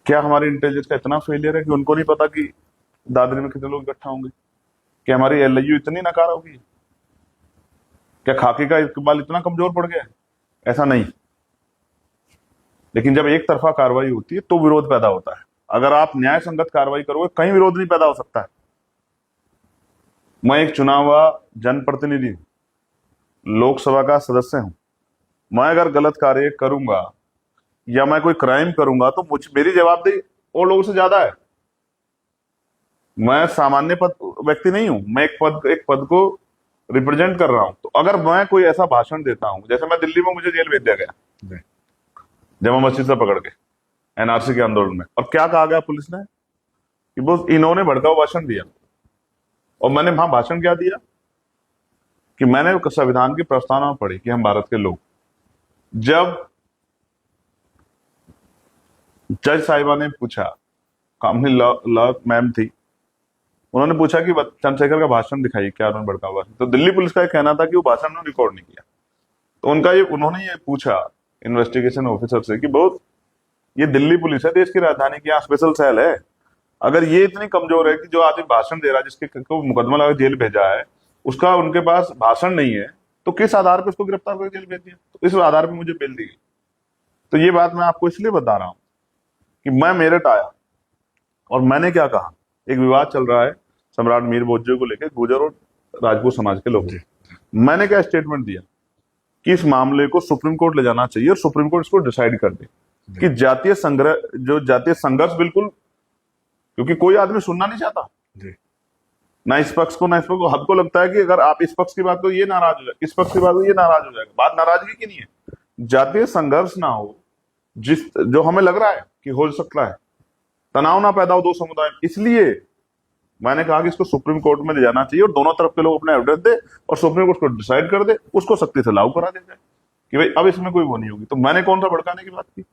क्या हमारी इंटेलिजेंस का इतना फेलियर है कि उनको नहीं पता कि दादरी में कितने लोग इकट्ठा होंगे? क्या हमारी एलआईयू इतनी नकार होगी? क्या खाकी का इकबाल इतना कमजोर पड़ गया है? ऐसा नहीं। लेकिन जब एक तरफा कार्रवाई होती है तो विरोध पैदा होता है। अगर आप न्याय संगत कार्रवाई करोगे कहीं विरोध नहीं पैदा हो सकता है। मैं एक चुना हुआ जनप्रतिनिधि हूं, लोकसभा का सदस्य हूं। मैं अगर गलत कार्य करूंगा या मैं कोई क्राइम करूंगा तो मेरी जवाबदेही और लोगों से ज्यादा है। मैं सामान्य पद व्यक्ति नहीं हूं, मैं एक पद को रिप्रेजेंट कर रहा हूं। तो अगर मैं कोई ऐसा भाषण देता हूं, जैसे मैं दिल्ली में, मुझे जेल भेज दिया गया जमा मस्जिद से पकड़ के एनआरसी के आंदोलन में, और क्या कहा गया पुलिस ने कि वो इन्होंने भड़काऊ भाषण दिया। और मैंने वहां भाषण क्या दिया कि मैंने संविधान की प्रस्तावना पढ़ी कि हम भारत के लोग। जब जज साहिबा ने पूछा, कामनी लॉ मैम थी, उन्होंने पूछा कि चंद्रशेखर का भाषण दिखाइए, क्या उन्होंने भड़काऊ भाषण। तो दिल्ली पुलिस का कहना था कि वो भाषण उन्होंने रिकॉर्ड नहीं किया। तो उन्होंने ये पूछा इन्वेस्टिगेशन ऑफिसर से कि बहुत, ये दिल्ली पुलिस है, देश की राजधानी की, यहाँ स्पेशल सेल है। अगर ये इतनी कमजोर है कि जो आदमी भाषण दे रहा है, जिसके को मुकदमा लगा जेल भेजा है, उसका उनके पास भाषण नहीं है, तो किस आधार पर उसको गिरफ्तार करके जेल भेज दिया? तो इस आधार पर मुझे बेल दी गई। तो ये बात मैं आपको इसलिए बता रहा हूं कि मैं मेरठ आया और मैंने क्या कहा, एक विवाद चल रहा है सम्राट मीर भोज्जे को लेकर, गुर्जर और राजपूत समाज के लोग। मैंने क्या स्टेटमेंट दिया कि इस मामले को सुप्रीम कोर्ट ले जाना चाहिए और सुप्रीम कोर्ट इसको डिसाइड कर दे कि जातीय संघर्ष बिल्कुल, क्योंकि कोई आदमी सुनना नहीं चाहता, ना इस पक्ष को ना इस पक्ष को। हमको लगता है कि अगर आप इस पक्ष की बात करो ये नाराज हो जाएगा, इस पक्ष की बात करो ये नाराज हो जाएगा। बात नाराजगी की नहीं है, जातीय संघर्ष ना हो, जो हमें लग रहा है कि हो सकता है, तनाव ना पैदा हो दो समुदाय में। इसलिए मैंने कहा कि इसको सुप्रीम कोर्ट में ले जाना चाहिए और दोनों तरफ के लोग अपने एविडेंस दे और सुप्रीम कोर्ट को डिसाइड कर दे, उसको सख्ती से लागू करा दिया जाए कि भाई अब इसमें कोई वो नहीं होगी। तो मैंने कौन सा भड़काने की बात की?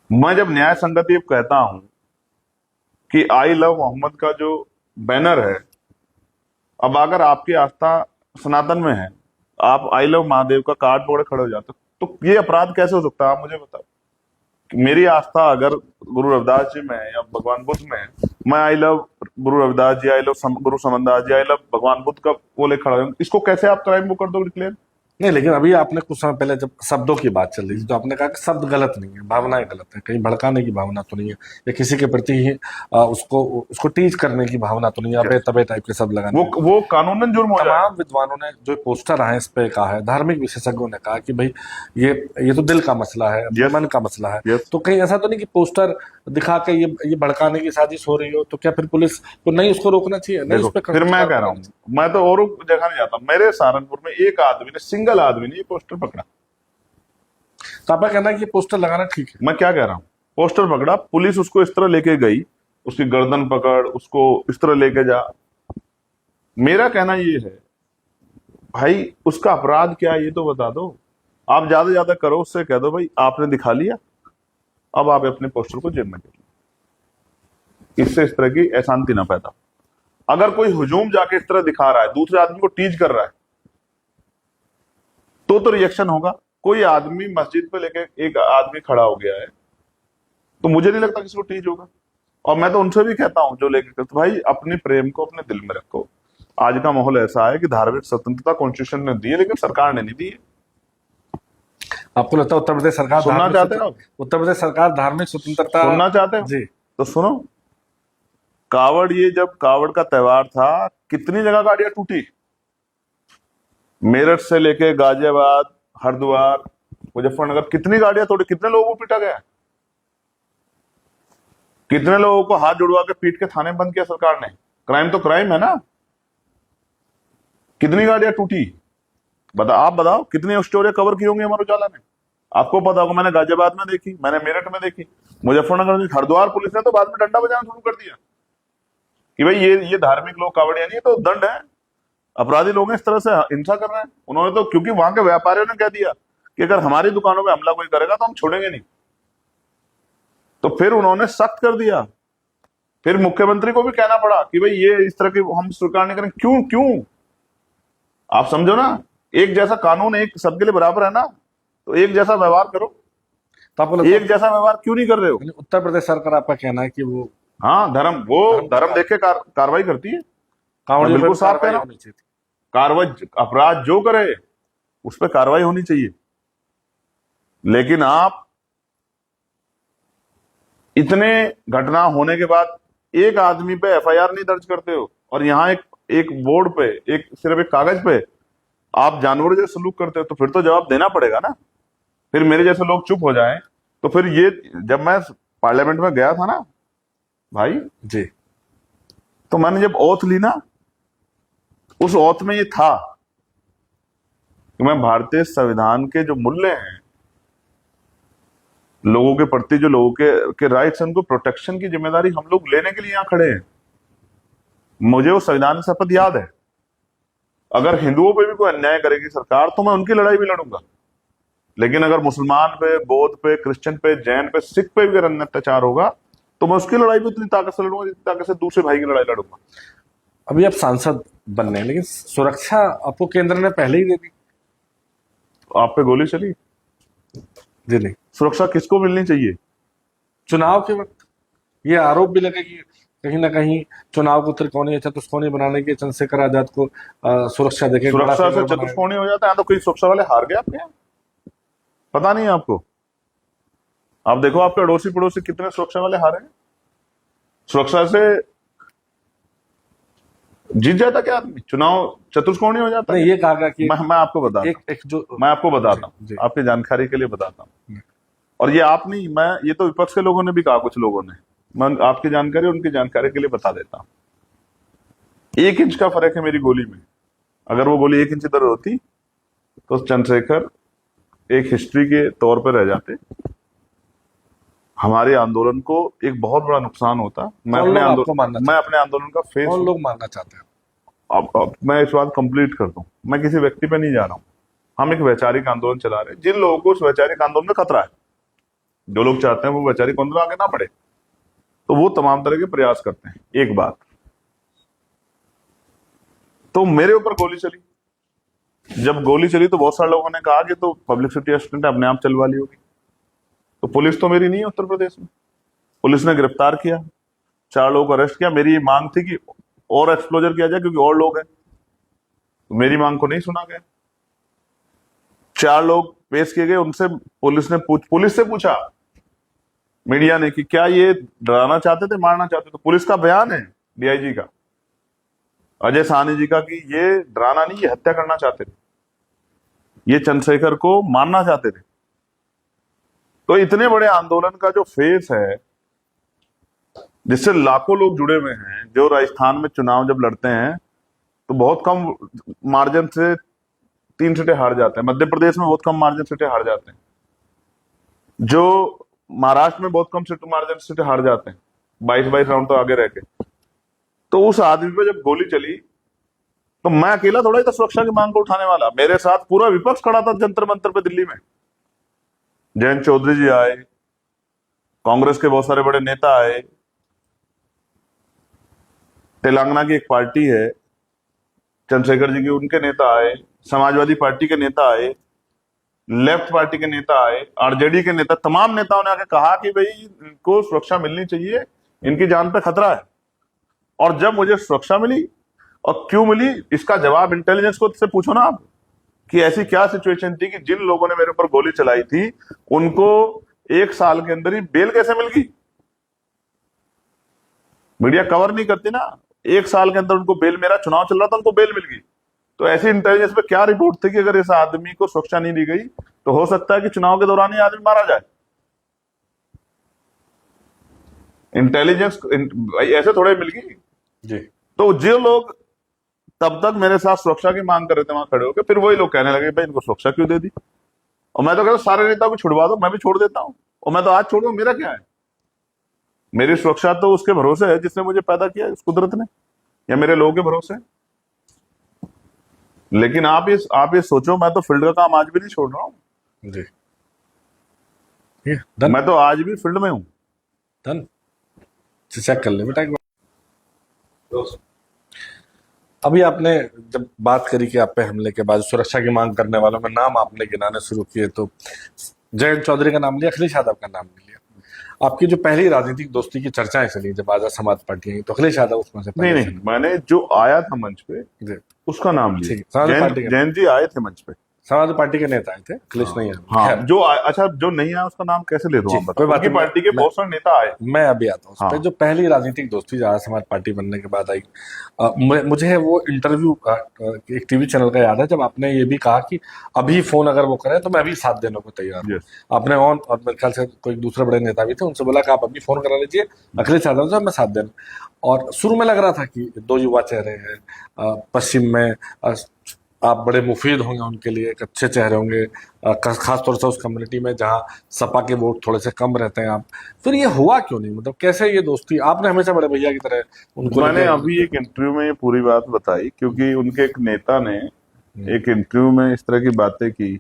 मैं जब न्याय संगत ये कहता हूं कि आई लव मोहम्मद का जो बैनर है, अब अगर आपकी आस्था सनातन में है, आप आई लव महादेव का कार्ड पकड़े खड़े हो जाते, तो ये अपराध कैसे हो सकता है? आप मुझे बताओ। मेरी आस्था अगर गुरु रविदास जी में या भगवान बुद्ध में, मैं I love Guru Ravidas ji, I love Guru Samandas ji, I love भगवान बुद्ध का वो ले खड़ा हूं, इसको कैसे आप क्राइम वो कर दो डिक्लेयर? नहीं, लेकिन अभी आपने कुछ समय पहले जब शब्दों की बात चल रही थी तो आपने कहा कि शब्द गलत नहीं है, भावनाएं गलत है, कहीं भड़काने की भावना तो नहीं है, या किसी के प्रति ही उसको टीज करने की भावना तो नहीं है, अबे तबे टाइप के शब्द लगाने। वो कानूनन जुर्म हो जाए। तमाम विद्वानों ने जो पोस्टर आए इस पे कहा है, धार्मिक विशेषज्ञों ने कहा कि भाई ये तो दिल का मसला है, मन का मसला है। तो कहीं ऐसा तो नहीं कि पोस्टर दिखा के ये भड़काने की साजिश हो रही हो, तो क्या फिर पुलिस को नहीं उसको रोकना चाहिए? नहीं, उस पे फिर मैं कह रहा हूँ, मैं तो और जगह नहीं जाता, मेरे सहारनपुर में एक आदमी ने, सिंगल आदमी ने ये पोस्टर पकड़ा। तो आपका कहना है कि पोस्टर लगाना ठीक है? मैं क्या कह रहा हूँ, पोस्टर पकड़ा, पुलिस उसको इस तरह लेके गई, उसकी गर्दन पकड़, उसको इस तरह लेके जा। मेरा कहना ये है भाई, उसका अपराध क्या है ये तो बता दो। आप ज्यादा ज्यादा करो, उससे कह दो भाई आपने दिखा लिया, अब आप अपने पोस्टर को जेब में कर लो। इससे इस तरह की अशांति ना पैदा। अगर कोई हुजूम जाके इस तरह दिखा रहा है, दूसरे आदमी को टीज कर रहा है, तो रिएक्शन होगा। कोई आदमी मस्जिद पे लेके एक आदमी खड़ा हो गया है, तो मुझे नहीं लगता किसी को टीज होगा। और मैं तो उनसे भी कहता हूं जो लेके, तो भाई अपने प्रेम को अपने दिल में रखो। आज का माहौल ऐसा है कि धार्मिक स्वतंत्रता कॉन्स्टिट्यूशन ने दी है, लेकिन सरकार ने नहीं दी है। आपको लगता है उत्तर प्रदेश सरकार सुनना चाहते हो? उत्तर प्रदेश सरकार धार्मिक स्वतंत्रता सुनना चाहते हो जी? तो सुनो, कावड़, ये जब कावड़ का त्योहार था, कितनी जगह गाड़ियां टूटी, मेरठ से लेके गाजियाबाद, हरिद्वार, मुजफ्फरनगर, कितनी गाड़ियां तोड़ी, कितने लोगों को पीटा गया, कितने लोगों को हाथ जुड़वा के पीट के थाने बंद किया सरकार ने। क्राइम तो क्राइम है ना। कितनी गाड़ियां टूटी, आप बताओ, कितनी स्टोरियां कवर की होंगी अमर उजाला ने। आपको पता होगा, मैंने गाजियाबाद में देखी, मैंने मेरठ में देखी, मुजफ्फरनगर में। हरिद्वार पुलिस ने तो बाद में डंडा बजाना शुरू कर दिया कि भाई ये धार्मिक लोग, कावड़िया नहीं, तो दंड है, अपराधी लोग हैं, इस तरह से हिंसा कर रहे हैं। उन्होंने तो, क्योंकि वहां के व्यापारियों ने कह दिया कि अगर हमारी दुकानों पे हमला कोई करेगा तो हम छोड़ेंगे नहीं, तो फिर उन्होंने सख्त कर दिया। फिर मुख्यमंत्री को भी कहना पड़ा कि भाई ये इस तरह की हम स्वीकार नहीं करेंगे। क्यों क्यों आप समझो ना, एक जैसा कानून एक सबके लिए बराबर है ना, तो एक जैसा व्यवहार करो। तो आपको लगता एक जैसा व्यवहार क्यों नहीं कर रहे हो? है उत्तर प्रदेश सरकार, आपका कहना है कि वो हाँ, धर्म देख के कार्रवाई करती है। कांवड़ियों बिल्कुल पर साफ कह कार्रवाई रहा हूं। होनी चाहिए थी। कार्रवाई, अपराध जो करे उस पर कार्रवाई होनी चाहिए। लेकिन आप इतने घटना होने के बाद एक आदमी पे एफआईआर नहीं दर्ज करते हो, और यहाँ एक बोर्ड पे, सिर्फ एक कागज पे आप जानवरों जैसे सलूक करते हो, तो फिर तो जवाब देना पड़ेगा ना। फिर मेरे जैसे लोग चुप हो जाएं तो फिर ये, जब मैं पार्लियामेंट में गया था ना भाई जी, तो मैंने जब ओथ ली ना, उस ओथ में ये था कि मैं भारतीय संविधान के जो मूल्य हैं, लोगों के प्रति जो लोगों के राइट्स हैं, उनको प्रोटेक्शन की जिम्मेदारी हम लोग लेने के लिए यहां खड़े हैं। मुझे वो संविधान की शपथ याद है। अगर हिंदुओं पे भी कोई अन्याय करेगी सरकार, तो मैं उनकी लड़ाई भी लड़ूंगा। लेकिन अगर मुसलमान पे, बौद्ध पे, क्रिश्चियन पे, जैन पे, सिख पे भी अगर अत्याचार होगा, तो मैं उसकी लड़ाई भी उतनी ताकत से लड़ूंगा जितनी ताकत से दूसरे भाई की लड़ाई लड़ूंगा। अभी आप सांसद बनने हैं, लेकिन सुरक्षा आपको केंद्र ने पहले ही दे दी। आप पे गोली चली, जी नहीं, सुरक्षा किसको मिलनी चाहिए? चुनाव के वक्त ये आरोप भी लगे कि कहीं ना कहीं चुनाव को त्रिकोणीय चतुष्कोणीय बनाने के चंद्रशेखर आजाद को सुरक्षा देके बड़ा सुरक्षा से फेवर बनाया। चतुष्कोणीय हो जाता है तो कोई सुरक्षा वाले हार गए आपके यहाँ? पता नहीं है आपको? आप देखो आपके अड़ोसी पड़ोसी कितने सुरक्षा वाले हारे हैं। सुरक्षा से जीत जाता क्या आदमी? चुनाव चतुष्कोणीय हो जाता है। नहीं, ये कहा गया कि मैं आपको बताता एक जो मैं आपको बताता जी, हूँ, आपकी जानकारी के लिए बताता हूँ। जी। और ये आप नहीं, मैं, ये तो विपक्ष के लोगों ने भी कहा, कुछ लोगों ने। मैं आपकी जानकारी, उनकी जानकारी के लिए बता देता हूँ। 1 इंच का फर्क है मेरी गोली में। अगर वो गोली 1 इंच इधर होती तो चंद्रशेखर एक हिस्ट्री के तौर पर रह जाते, हमारे आंदोलन को एक बहुत बड़ा नुकसान होता। मैं अपने आंदोलन का फेस, कौन लोग मानना चाहते हैं? अब मैं इस बात कंप्लीट कर दूं, मैं किसी व्यक्ति पे नहीं जा रहा हूं। हम एक वैचारिक आंदोलन चला रहे हैं। जिन लोगों को उस वैचारिक आंदोलन में खतरा है, जो लोग चाहते हैं वो वैचारिक आंदोलन आगे ना बढ़े, तो वो तमाम तरह के प्रयास करते हैं। एक बात तो मेरे ऊपर गोली चली, जब गोली चली तो बहुत सारे लोगों ने कहा कि तो पब्लिसिटी असिस्टेंट अपने आप चलवा ली होगी। तो पुलिस तो मेरी नहीं है उत्तर प्रदेश में। पुलिस ने गिरफ्तार किया, 4 लोगों को अरेस्ट किया। मेरी ये मांग थी कि और एक्सप्लोजर किया जाए क्योंकि और लोग हैं, तो मेरी मांग को नहीं सुना गया। 4 लोग पेश किए गए, उनसे पुलिस से पूछा मीडिया ने कि क्या ये डराना चाहते थे, मारना चाहते थे? तो पुलिस का बयान है, डीआईजी का, अजय साहनी जी का, कि ये डराना नहीं, ये हत्या करना चाहते थे, ये चंद्रशेखर को मारना चाहते थे। तो इतने बड़े आंदोलन का जो फेस है, जिससे लाखों लोग जुड़े हुए हैं, जो राजस्थान में चुनाव जब लड़ते हैं तो बहुत कम मार्जिन से 3 सीटें हार जाते हैं, मध्य प्रदेश में बहुत कम मार्जिन सीटें हार जाते हैं, जो महाराष्ट्र में बहुत कम मार्जिन सीटें हार जाते हैं, 22 राउंड तो आगे रह के। तो उस आदमी पे जब गोली चली तो मैं अकेला थोड़ा ही था सुरक्षा की मांग को उठाने वाला, मेरे साथ पूरा विपक्ष खड़ा था जंतर मंतर पे दिल्ली में। जयंत चौधरी जी आए, कांग्रेस के बहुत सारे बड़े नेता आए, तेलंगाना की एक पार्टी है चंद्रशेखर जी की, उनके नेता आए, समाजवादी पार्टी के नेता आए, लेफ्ट पार्टी के नेता आए, आरजेडी के नेता, तमाम नेताओं ने आके कहा कि भाई इनको सुरक्षा मिलनी चाहिए, इनकी जान पे खतरा है। और जब मुझे सुरक्षा मिली, और क्यों मिली इसका जवाब इंटेलिजेंस को से पूछो ना आप, कि ऐसी क्या सिचुएशन थी कि जिन लोगों ने मेरे ऊपर गोली चलाई थी उनको 1 साल के अंदर ही बेल कैसे मिल गई? मीडिया कवर नहीं करती ना। 1 साल के अंदर उनको बेल, मेरा चुनाव चल रहा था, उनको बेल मिल गई। तो ऐसी इंटेलिजेंस पे क्या रिपोर्ट थी कि अगर इस आदमी को सुरक्षा नहीं दी गई तो हो सकता है कि चुनाव के दौरान ये आदमी मारा जाए। इंटेलिजेंस ऐसे थोड़े मिल गई। जी तो जो लोग तब तक मेरे साथ सुरक्षा की मांग कर रहे थे वहां खड़े होकर, फिर वही लोग कहने लगे भाई इनको सुरक्षा क्यों दे दी। और मैं तो कहता हूं सारे नेताओं को छुड़वा दो, मैं भी छोड़ देता हूं। और मैं तो आज छोड़ दूं, मेरा क्या है। मेरी सुरक्षा तो उसके भरोसे है जिसने मुझे पैदा किया, उस कुदरत ने, या मेरे लोगों के भरोसे। लेकिन आप ये सोचो, मैं तो फील्ड का काम आज भी नहीं छोड़ रहा हूं। जी ये डन मैं तो आज भी फील्ड में हूं। डन चेक कर ले बेटा एक बार। अभी आपने जब बात करी कि आप पे हमले के बाद सुरक्षा की मांग करने वालों में नाम आपने गिनाने शुरू किए, तो जयंत चौधरी का नाम लिया, अखिलेश यादव का नाम नहीं लिया। आपकी जो पहली राजनीतिक दोस्ती की चर्चाएं चली जब आजाद समाज पार्टी आई, तो अखिलेश यादव उसमें से नहीं पहले नहीं, मैंने जो आया था मंच पे जी उसका नाम ठीक लिया। है, समाजवादी पार्टी के जैन जी आए थे मंच पे। समाजवादी पार्टी के नेता आए थे, अखिलेश नहीं आए। हाँ, खैर अच्छा जो नहीं आया उसका नाम कैसे ले दूं, जी आप कोई बताओ। बात उनकी नहीं, पार्टी के बहुत सारे नेता आए। मैं अभी आता हूँ उस हाँ। पर। जो पहली राजनीतिक दोस्ती जो आजाद समाज पार्टी बनने के बाद आई, मुझे वो इंटरव्यू एक टीवी चैनल का याद है जब आपने ये भी कहा कि अभी फोन अगर वो करें तो मैं अभी साथ देने को तैयार हूँ। Yes. आपने ऑन, और मेरे ख्याल से कोई दूसरे बड़े नेता भी थे, उनसे बोला कि आप अभी फोन करा लीजिए अखिलेश यादव से, मैं साथ देना। और शुरू में लग रहा था कि दो युवा चेहरे हैं, पश्चिम में आप बड़े मुफीद होंगे उनके लिए, एक अच्छे चेहरे होंगे, खास तौर से उस कम्युनिटी में जहां सपा के वोट थोड़े से कम रहते हैं। आप फिर ये हुआ क्यों नहीं, मतलब कैसे ये दोस्ती, आपने हमेशा बड़े भैया की तरह उनको मैंने अभी एक इंटरव्यू में ये पूरी बात बताई क्योंकि उनके एक नेता ने एक इंटरव्यू में इस तरह की बातें की।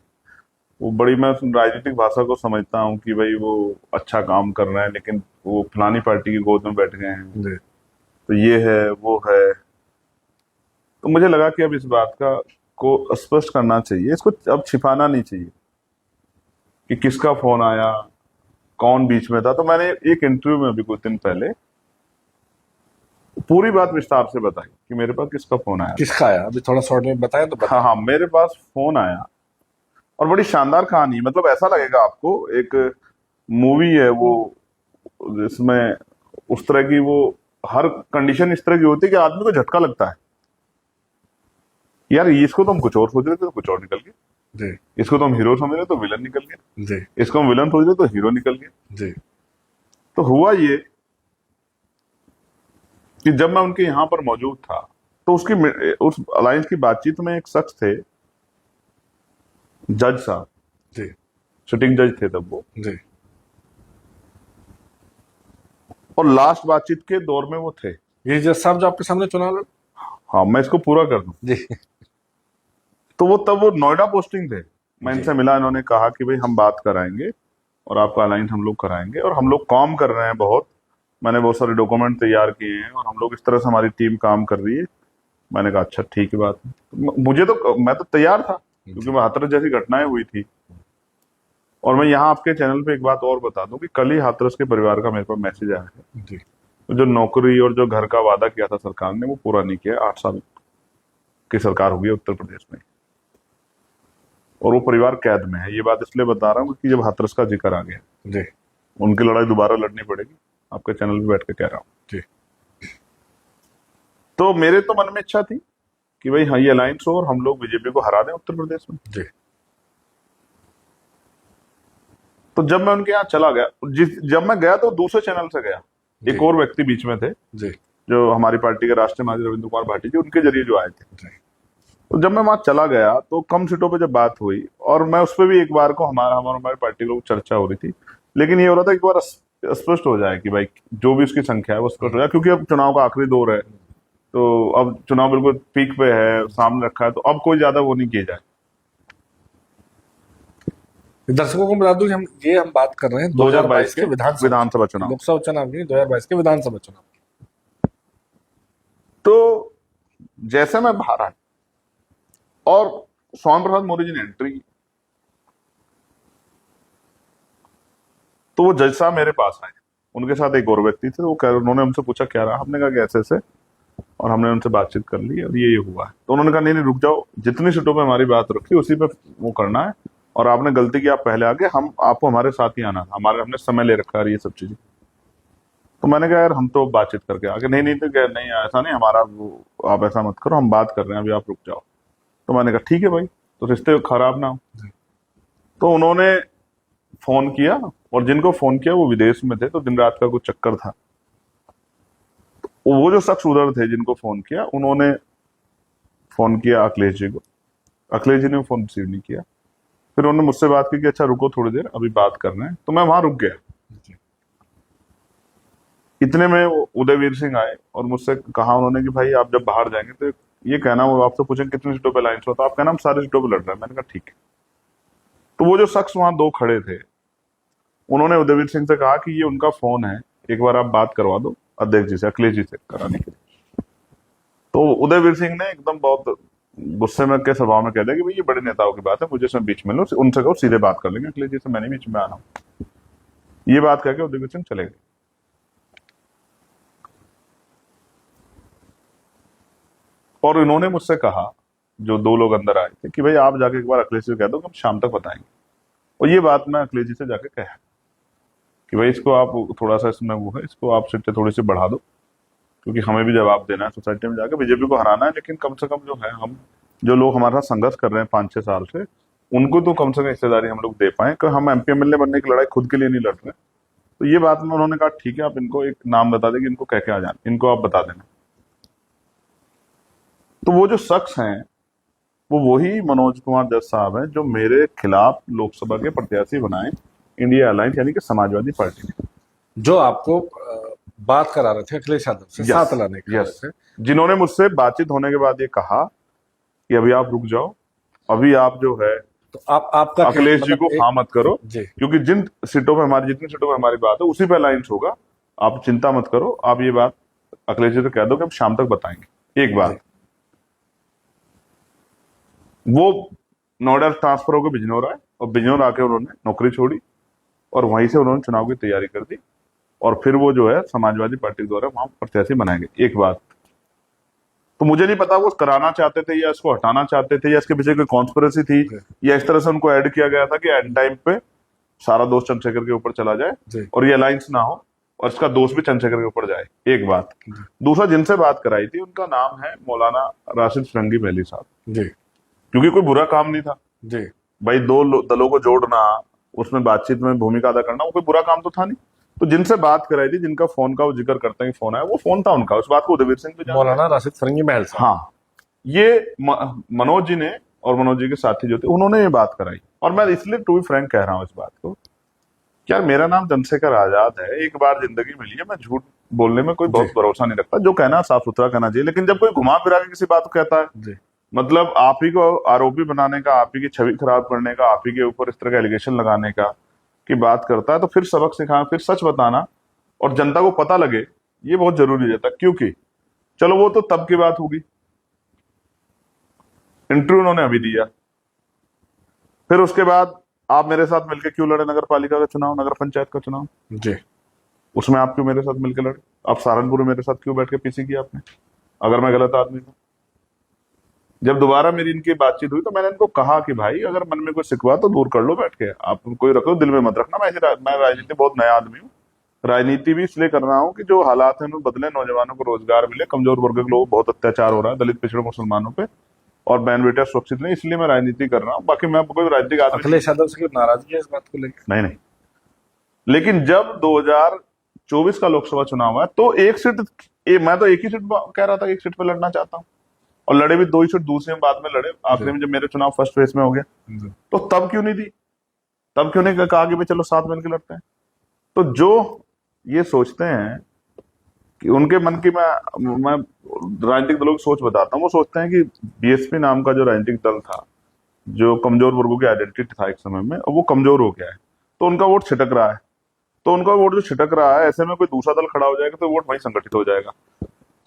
वो बड़ी, मैं राजनीतिक भाषा को समझता हूँ कि भाई वो अच्छा काम कर रहे हैं लेकिन वो फलानी पार्टी की गोद में बैठ गए हैं, जी तो ये है वो है। तो मुझे लगा कि अब इस बात का को स्पष्ट करना चाहिए, इसको अब छिपाना नहीं चाहिए कि किसका फोन आया, कौन बीच में था। तो मैंने एक इंटरव्यू में अभी कुछ दिन पहले पूरी बात विस्तार से बताई कि मेरे पास किसका फोन आया। किसका आया, अभी थोड़ा शॉर्ट में बताएं तो बताएं। हाँ हाँ, मेरे पास फोन आया और बड़ी शानदार कहानी, मतलब ऐसा लगेगा आपको एक मूवी है वो, जिसमें उस तरह की वो हर कंडीशन इस तरह की होती है कि आदमी को झटका लगता है, यार इसको तो हम कुछ और सोच रहे थे तो कुछ और निकल गया, जी इसको तो हम हीरो समझ रहे तो विलन निकल गया, जी इसको हम विलन सोच रहे तो हीरो निकल गया। जी तो हुआ ये कि जब मैं उनके यहाँ पर मौजूद था तो उस अलायंस की बातचीत में एक शख्स थे, जज साहब, जी सिटिंग जज थे तब वो, जी और लास्ट बातचीत के दौर में वो थे। ये जज साहब जो आपके सामने चुनाव लड़, हाँ, मैं इसको पूरा कर दूं। जी तो तब वो नोएडा पोस्टिंग थे। मैं इनसे मिला, इन्होंने कहा कि भाई हम बात कराएंगे और आपका अलायंस हम लोग कराएंगे और हम लोग काम कर रहे हैं बहुत, मैंने बहुत सारे डॉक्यूमेंट तैयार किए हैं और हम लोग इस तरह से, हमारी टीम काम कर रही है। मैंने कहा अच्छा ठीक है बात है। मैं तो तैयार था क्योंकि मैं हाथरस जैसी घटनाएं हुई थी। और मैं यहाँ आपके चैनल पे एक बात और बता दूं कि कल ही हाथरस के परिवार का मेरे पास मैसेज आया है। जी तो जो नौकरी और जो घर का वादा किया था सरकार ने वो पूरा नहीं किया। 8 साल की सरकार हुई है उत्तर प्रदेश में और वो परिवार कैद में है। ये बात इसलिए बता रहा हूँ कि जब हाथरस का जिक्र आ गया, जी उनकी लड़ाई दोबारा लड़नी पड़ेगी, आपके चैनल पे बैठ के कह रहा हूँ। जी तो मेरे तो मन में इच्छा थी कि भाई हाँ, ये अलायंस हो और हम लोग बीजेपी को हरा दें उत्तर प्रदेश में। जी तो जब मैं उनके यहाँ चला गया, जब मैं गया तो दूसरे चैनल से गया, एक और व्यक्ति बीच में थे जी जो हमारी पार्टी के राष्ट्रीय महासचिव रविंद्र कुमार भाटी जी, उनके जरिए जो आए थे। जी तो जब मैं वहां चला गया तो कम सीटों पे जब बात हुई, और मैं उस पर भी एक बार को हमारी पार्टी लोग चर्चा हो रही थी, लेकिन ये हो रहा था एक बार स्पष्ट हो जाए कि भाई जो भी उसकी संख्या है वो स्पष्ट हो जाए, क्योंकि अब चुनाव का आखिरी दौर है, तो अब चुनाव बिल्कुल पीक पे है, सामने रखा है, तो अब कोई ज्यादा वो नहीं किया जाए। दर्शकों को बता दूं कि हम बात कर रहे हैं 2022 के विधानसभा चुनाव, लोकसभा चुनाव की, 2022 के विधानसभा चुनाव। तो जैसे मैं बाहर आया और स्वामी प्रसाद मौर्य जी ने एंट्री की, तो वो जज साहब मेरे पास आए, उनके साथ एक और व्यक्ति थे। उन्होंने हमसे पूछा क्या रहा, हमने कहा कि ऐसे ऐसे, और हमने उनसे बातचीत कर ली और ये हुआ है। तो उन्होंने कहा नहीं नहीं रुक जाओ, जितनी सीटों पे हमारी बात रखी उसी पे वो करना है, और आपने गलती की, आप पहले आगे, हम आपको हमारे साथ ही आना था, हमने समय ले रखा है ये सब चीजें। तो मैंने कहा यार हम तो बातचीत करके आगे, नहीं नहीं, तो क्या नहीं, ऐसा नहीं हमारा, आप ऐसा मत करो, हम बात कर रहे हैं अभी, आप रुक जाओ। तो मैंने कहा ठीक है भाई, तो रिश्ते खराब ना हो। तो उन्होंने फोन किया, और जिनको फोन किया वो विदेश में थे, तो दिन रात का कुछ चक्कर था। तो वो जो शख्स उधर थे जिनको फोन किया, उन्होंने फोन किया अखिलेश जी को। अखिलेश जी ने फोन रिसीव नहीं किया। फिर उन्होंने मुझसे बात की कि अच्छा रुको थोड़ी देर, अभी बात करना है। तो मैं वहां रुक गया। इतने में वो उदयवीर सिंह आए और मुझसे कहा उन्होंने कि भाई आप जब बाहर जाएंगे तो ये कहना, वो आपसे पूछेंगे कितनी सीटों पे अलायंस होता है, आप कहना हम सारी सीटों पे लड़ रहे हैं। मैंने कहा ठीक है। तो वो जो शख्स वहां दो खड़े थे, उन्होंने उदयवीर सिंह से कहा कि ये उनका फोन है, एक बार आप बात करवा दो अध्यक्ष जी से, अखिलेश जी से कराने के लिए। तो उदयवीर सिंह ने एकदम बहुत गुस्से में के स्वभाव में कह दिया कि भाई ये बड़े नेताओं की बात है, मुझे इसमें बीच में लो, उनसे कहो सीधे बात कर लेंगे, अखिलेश जी से मैंने बीच में आना हूं। ये बात कह के उदयवीर सिंह चले गए। और इन्होंने मुझसे कहा, जो दो लोग अंदर आए थे, कि भाई आप जाके एक बार अखिलेश जी को कह दो कि हम शाम तक बताएंगे। और ये बात मैं अखिलेश जी से जाके कहा कि भाई इसको आप थोड़ा सा, इसमें वो है, इसको आप सीटें थोड़ी सी बढ़ा दो, क्योंकि हमें भी जवाब देना है सोसाइटी में जाकर, बीजेपी को हराना है। लेकिन कम से कम जो है, हम जो लोग हमारे साथ संघर्ष कर रहे हैं 5-6 साल से, उनको तो कम से कम हिस्सेदारी हम लोग दे पाए, कि हम एमपी एमएलए बनने की लड़ाई खुद के लिए नहीं लड़ रहे। तो ये बात में उन्होंने कहा ठीक है, आप इनको एक नाम बता दें कि इनको कह के आ जाना, इनको आप बता देना। तो वो जो शख्स हैं वो वही मनोज कुमार जज साहब हैं, जो मेरे खिलाफ लोकसभा के प्रत्याशी बनाए इंडिया अलायंस यानी कि समाजवादी पार्टी ने। जो आपको बात करा रहे थे अखिलेश यादव से साथ लाने के यस, जिन्होंने मुझसे बातचीत होने के बाद ये कहा कि अभी आप रुक जाओ, अभी आप जो है तो आपका अखिलेश जी को हाँ मत करो, जी, क्योंकि जिन सीटों पे हमारी, जितनी सीटों पे हमारी बात है उसी पे अलायंस होगा, आप चिंता मत करो, आप ये बात अखिलेश जी से कह दो कि हम शाम तक बताएंगे। एक बात, वो नोएडा ट्रांसफर होकर बिजनौर आए, और बिजनौर आके उन्होंने नौकरी छोड़ी, और वहीं से उन्होंने चुनाव की तैयारी कर दी, और फिर वो जो है समाजवादी पार्टी द्वारा वहां प्रत्याशी बनाएंगे। एक बात, तो मुझे नहीं पता वो कराना चाहते थे या इसको हटाना चाहते थे, या इसके पीछे कोई कॉन्स्पिरेसी थी, या इस तरह से उनको ऐड किया गया था कि एंड टाइम पे सारा दोष चंद्रशेखर के ऊपर चला जाए और ये अलायंस ना हो, और इसका दोष भी चंद्रशेखर के ऊपर जाए। एक बात। दूसरा, जिनसे बात कराई थी उनका नाम है मौलाना राशिद फिरंगी महली साहब जी, क्योंकि कोई बुरा काम नहीं था जी भाई, दो दलों को जोड़ना, उसमें बातचीत में भूमिका अदा करना, वो कोई बुरा काम तो था नहीं। तो जिनसे बात कराई थी, जिनका फोन का वो जिक्र करते हैं फोन आया, वो फोन था उनका, उस बात को उदयवीर सिंह भी जानते हैं। मौलाना राशिद फिरंगी महल साहब। हाँ, ये मनोज जी ने और मनोज जी के साथी जो थे उन्होंने ये बात कराई। और मैं इसलिए टू बी फ्रैंक कह रहा हूं इस बात को, यार मेरा नाम चंद्रशेखर आजाद है, एक बार जिंदगी मिली है, मैं झूठ बोलने में कोई बहुत भरोसा नहीं रखता, जो कहना साफ सुथरा कहना चाहिए। लेकिन जब कोई घुमा फिरा के किसी बात को कहता है, मतलब आप ही को आरोपी बनाने का, आप ही की छवि खराब करने का, आप ही के ऊपर इस तरह का एलिगेशन लगाने का की बात करता है, तो फिर सबक सिखाना, फिर सच बताना और जनता को पता लगे, ये बहुत जरूरी रहता है। क्योंकि चलो वो तो तब की बात होगी, इंटरव्यू उन्होंने अभी दिया, फिर उसके बाद आप मेरे साथ मिलकर क्यों लड़े नगर पालिका का चुनाव, नगर पंचायत का चुनाव जी, उसमें आप क्यों मेरे साथ मिलकर लड़े? आप सहारनपुर में मेरे साथ क्यों बैठ के पीसी किया आपने, अगर मैं गलत आदमी था? जब दोबारा मेरी इनकी बातचीत हुई तो मैंने इनको कहा कि भाई अगर मन में कोई शिकवा तो दूर कर लो बैठ के, आप कोई रखो दिल में मत रखना। मैं राजनीति बहुत नया आदमी हूँ, राजनीति भी इसलिए कर रहा हूँ कि जो हालात हैं उन्हें बदले, नौजवानों को रोजगार मिले, कमजोर वर्ग के लोग बहुत अत्याचार हो रहा है, दलित पिछड़े मुसलमानों पे, और बहन बेटा सुरक्षित नहीं, इसलिए मैं राजनीति कर रहा हूँ। बाकी मैं कोई राजनीतिक आदमी अखिलेश यादव से कोई नाराजगी है इस बात को लेकर? नहीं। लेकिन जब 2024 का लोकसभा चुनाव है तो एक सीट, मैं तो एक ही सीट कह रहा था, एक सीट पे लड़ना चाहता हूँ, और लड़े भी 2 ही सीट, दूसरे में बाद में लड़े, आखिरी में जब मेरे चुनाव फर्स्ट फेज में हो गया, तो तब क्यों नहीं दी? तब क्यों नहीं कहा कि भाई चलो साथ मिलकर लड़ते हैं? तो जो ये सोचते हैं कि उनके मन की, मैं राजनीतिक दलों की सोच बताता हूँ, वो सोचते हैं कि बीएसपी नाम का जो राजनीतिक दल था, जो कमजोर वर्गों की आइडेंटिटी था एक समय में, अब वो कमजोर हो गया है, तो उनका वोट छिटक रहा है। तो उनका वोट जो छिटक रहा है, ऐसे में कोई दूसरा दल खड़ा हो जाएगा तो वोट वहीं संगठित हो जाएगा।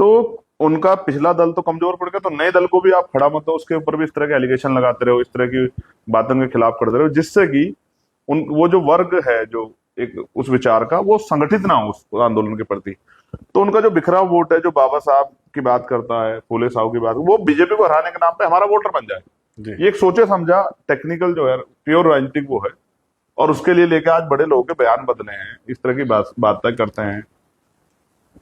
तो उनका पिछला दल तो कमजोर पड़ गया, तो नए दल को भी आप खड़ा मत दो, उसके ऊपर भी इस तरह के एलिगेशन लगाते रहो, इस तरह की बातों के खिलाफ करते रहो, जिससे कि वो जो वर्ग है जो एक उस विचार का, वो संगठित ना हो उस आंदोलन के प्रति। तो उनका जो बिखरा वोट है, जो बाबा साहब की बात करता है, फूले साहब की बात, वो बीजेपी को हराने के नाम पे हमारा वोटर बन जाए, ये एक सोचे समझा टेक्निकल जो है प्योर राजनीतिक वो है। और उसके लिए लेके आज बड़े लोगों के बयान बदले हैं, इस तरह की बातें करते हैं।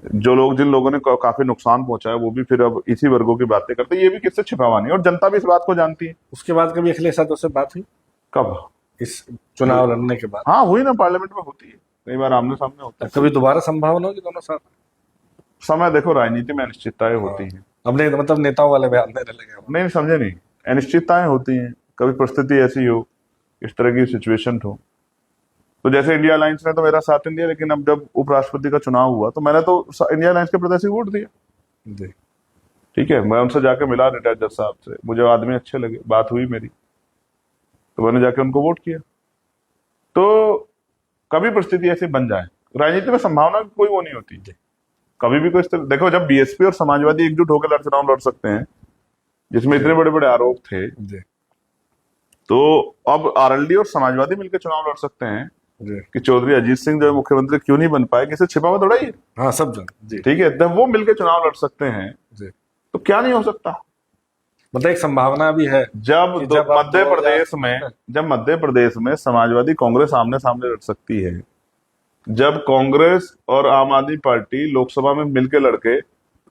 जो लोग, जिन लोगों ने काफी नुकसान पहुंचाया, वो भी फिर अब इसी वर्गों की बातें करते हैं। ये भी किससे छिपावा नहीं, और जनता भी इस बात को जानती है। उसके बाद कभी अखिलेश यादव से बात हुई कब? इस चुनाव लड़ने के बाद? हाँ हुई ना, पार्लियामेंट में होती है, कई बार आमने सामने होता है। कभी दोबारा संभावना होगी दोनों साथ? समय देखो, राजनीति में अनिश्चितताएं होती हैं। अब नहीं, मतलब नेताओं वाले बयान देने लगे अब। नहीं समझे नहीं, अनिश्चितताएं होती हैं, कभी परिस्थिति ऐसी हो, इस तरह की सिचुएशन हो। तो जैसे इंडिया अलायंस ने तो मेरा साथ नहीं दिया, लेकिन अब जब उपराष्ट्रपति का चुनाव हुआ तो मैंने तो इंडिया अलायंस के प्रत्याशी को वोट दिया। जी। ठीक है, मैं उनसे जाके मिला रिटायर्ड जज साहब से, मुझे आदमी अच्छे लगे, बात हुई मेरी, तो मैंने जाके उनको वोट किया। तो कभी परिस्थिति ऐसी बन जाए, राजनीति में संभावना की कोई वो नहीं होती। कभी भी कोई देखो, जब बीएसपी और समाजवादी एकजुट होकर चुनाव लड़ सकते हैं, जिसमें इतने बड़े बड़े आरोप थे, जी। तो अब आरएलडी और समाजवादी मिलकर चुनाव लड़ सकते हैं जी। कि चौधरी अजीत सिंह जो है मुख्यमंत्री क्यों नहीं बन पाए, किसी छिपा हुआ थोड़ा ही है। हाँ, सब जन। जी। ठीक है, जब वो मिलकर चुनाव लड़ सकते हैं जी। तो क्या नहीं हो सकता। मतलब एक संभावना भी है जब कि जब आप जब मध्य प्रदेश में समाजवादी कांग्रेस आमने सामने लड़ सकती है, जब कांग्रेस और आम आदमी पार्टी लोकसभा में मिलकर लड़के